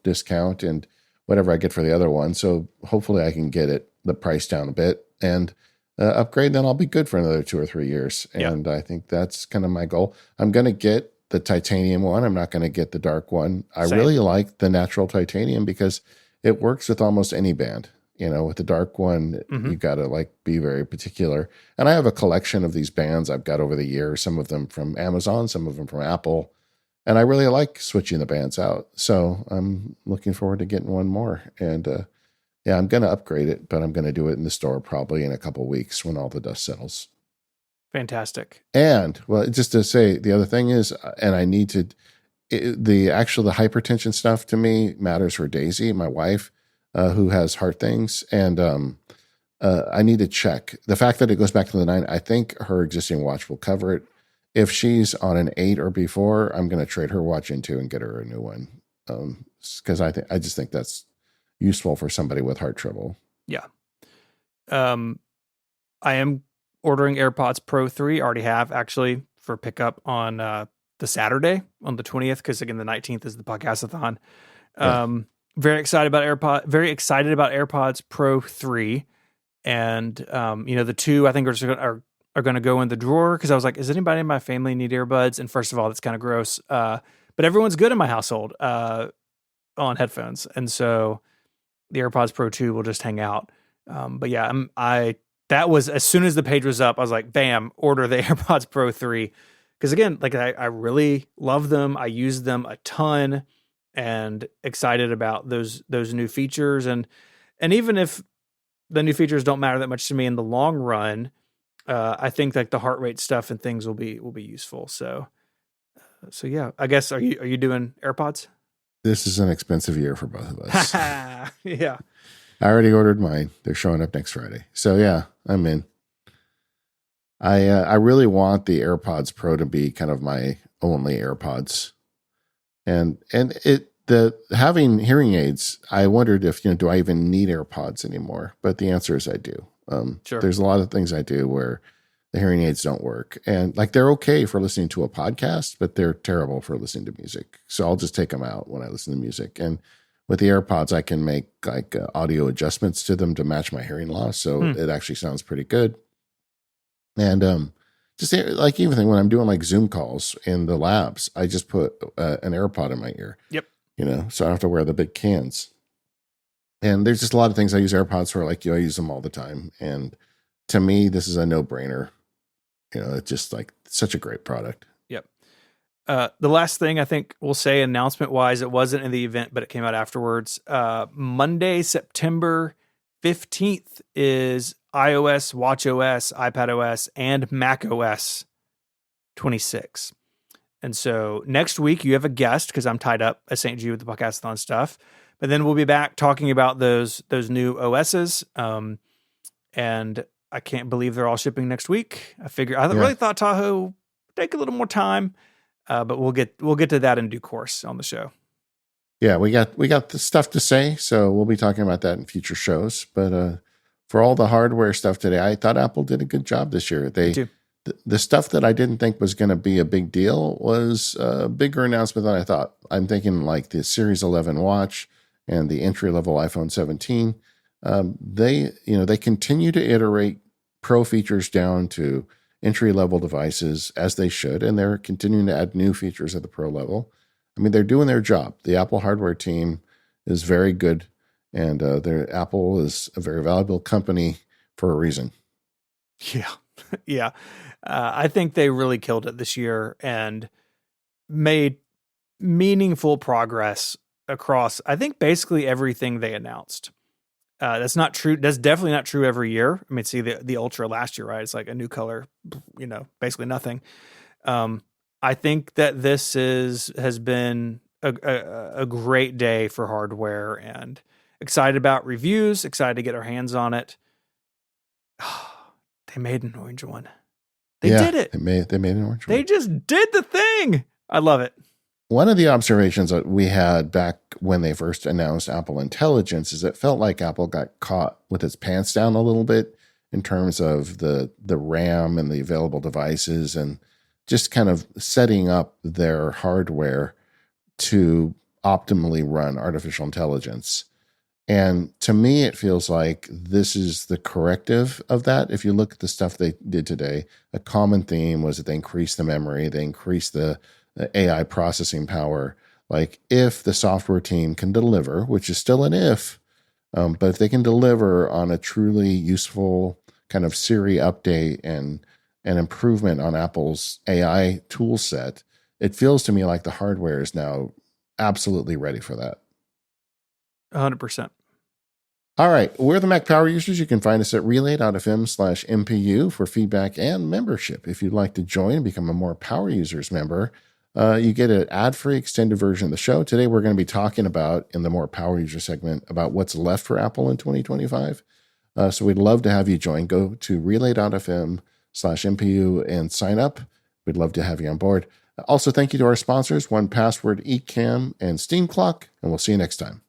discount, and whatever I get for the other one. So hopefully I can get the price down a bit and upgrade. Then I'll be good for another 2 or 3 years. And I think that's kind of my goal. I'm going to get the titanium one. I'm not going to get the dark one. I really like the natural titanium because it works with almost any band. With the dark one, you got to be very particular. And I have a collection of these bands I've got over the years, some of them from Amazon, some of them from Apple. And I really like switching the bands out. So I'm looking forward to getting one more. And I'm going to upgrade it, but I'm going to do it in the store probably in a couple of weeks when all the dust settles. Fantastic. And well, just to say, the other thing is, and I need to, the hypertension stuff to me matters for Daisy, my wife, who has heart things. And I need to check the fact that it goes back to the 9. I think her existing watch will cover it. If she's on an 8 or before, I'm going to trade her watch into and get her a new one. Because I just think that's useful for somebody with heart trouble. Yeah. I am ordering AirPods Pro 3, already have actually, for pickup on the Saturday on the 20th, because again the 19th is the podcastathon. Very excited about AirPods Pro 3, and the 2 I think are going to go in the drawer, because I was like, is anybody in my family need earbuds? And first of all, that's kind of gross, but everyone's good in my household on headphones, and so the AirPods Pro 2 will just hang out. But yeah, that was, as soon as the page was up, I was like, bam, order the AirPods Pro 3. Because again, like I really love them. I use them a ton and excited about those new features. And even if the new features don't matter that much to me in the long run, I think like the heart rate stuff and things will be useful. So yeah, I guess are you doing AirPods? This is an expensive year for both of us. Yeah. I already ordered mine. They're showing up next Friday. So yeah, I'm in. I really want the AirPods Pro to be kind of my only AirPods. And the having hearing aids, I wondered if, do I even need AirPods anymore? But the answer is I do. Sure. There's a lot of things I do where the hearing aids don't work. And like they're okay for listening to a podcast, but they're terrible for listening to music. So I'll just take them out when I listen to music. And with the AirPods, I can make like audio adjustments to them to match my hearing loss. So it actually sounds pretty good. And just like even when I'm doing like Zoom calls in the labs, I just put an AirPod in my ear. Yep. So I don't have to wear the big cans. And there's just a lot of things I use AirPods for, like, I use them all the time. And to me, this is a no-brainer. It's just like such a great product. Yep. The last thing I think we'll say announcement-wise, it wasn't in the event, but it came out afterwards. Monday, September 15th is iOS, watchOS, iPadOS, and macOS 26. And so next week you have a guest because I'm tied up at St. Jude with the Podcastathon stuff. But then we'll be back talking about those new OSs. And I can't believe they're all shipping next week. I really thought Tahoe would take a little more time, but we'll get to that in due course on the show. Yeah, we got the stuff to say, so we'll be talking about that in future shows. But for all the hardware stuff today, I thought Apple did a good job this year. The stuff that I didn't think was going to be a big deal was a bigger announcement than I thought. I'm thinking like the Series 11 watch and the entry-level iPhone 17. They continue to iterate Pro features down to entry-level devices as they should, and they're continuing to add new features at the Pro level. I mean, they're doing their job. The Apple hardware team is very good, and Apple is a very valuable company for a reason. Yeah. Yeah. I think they really killed it this year and made meaningful progress across, I think, basically everything they announced. That's not true. That's definitely not true every year. I mean, see the Ultra last year, right? It's like a new color, basically nothing. I think that this has been a great day for hardware, and excited about reviews, excited to get our hands on it. They made an orange one. They did it. They made an orange one. They just did the thing. I love it. One of the observations that we had back when they first announced Apple Intelligence is it felt like Apple got caught with its pants down a little bit in terms of the RAM and the available devices, and just kind of setting up their hardware to optimally run artificial intelligence. And to me, it feels like this is the corrective of that. If you look at the stuff they did today, a common theme was that they increased the memory, they increased the AI processing power. Like if the software team can deliver, which is still an if, but if they can deliver on a truly useful kind of Siri update and an improvement on Apple's AI tool set, it feels to me like the hardware is now absolutely ready for that. 100%. All right. We're the Mac Power Users. You can find us at relay.fm/MPU for feedback and membership. If you'd like to join and become a More Power Users member, you get an ad-free extended version of the show. Today, we're going to be talking about, in the More Power User segment, about what's left for Apple in 2025. So we'd love to have you join. Go to relay.fm/MPU and sign up. We'd love to have you on board. Also, thank you to our sponsors, 1Password, Ecamm, and Steam Clock, and we'll see you next time.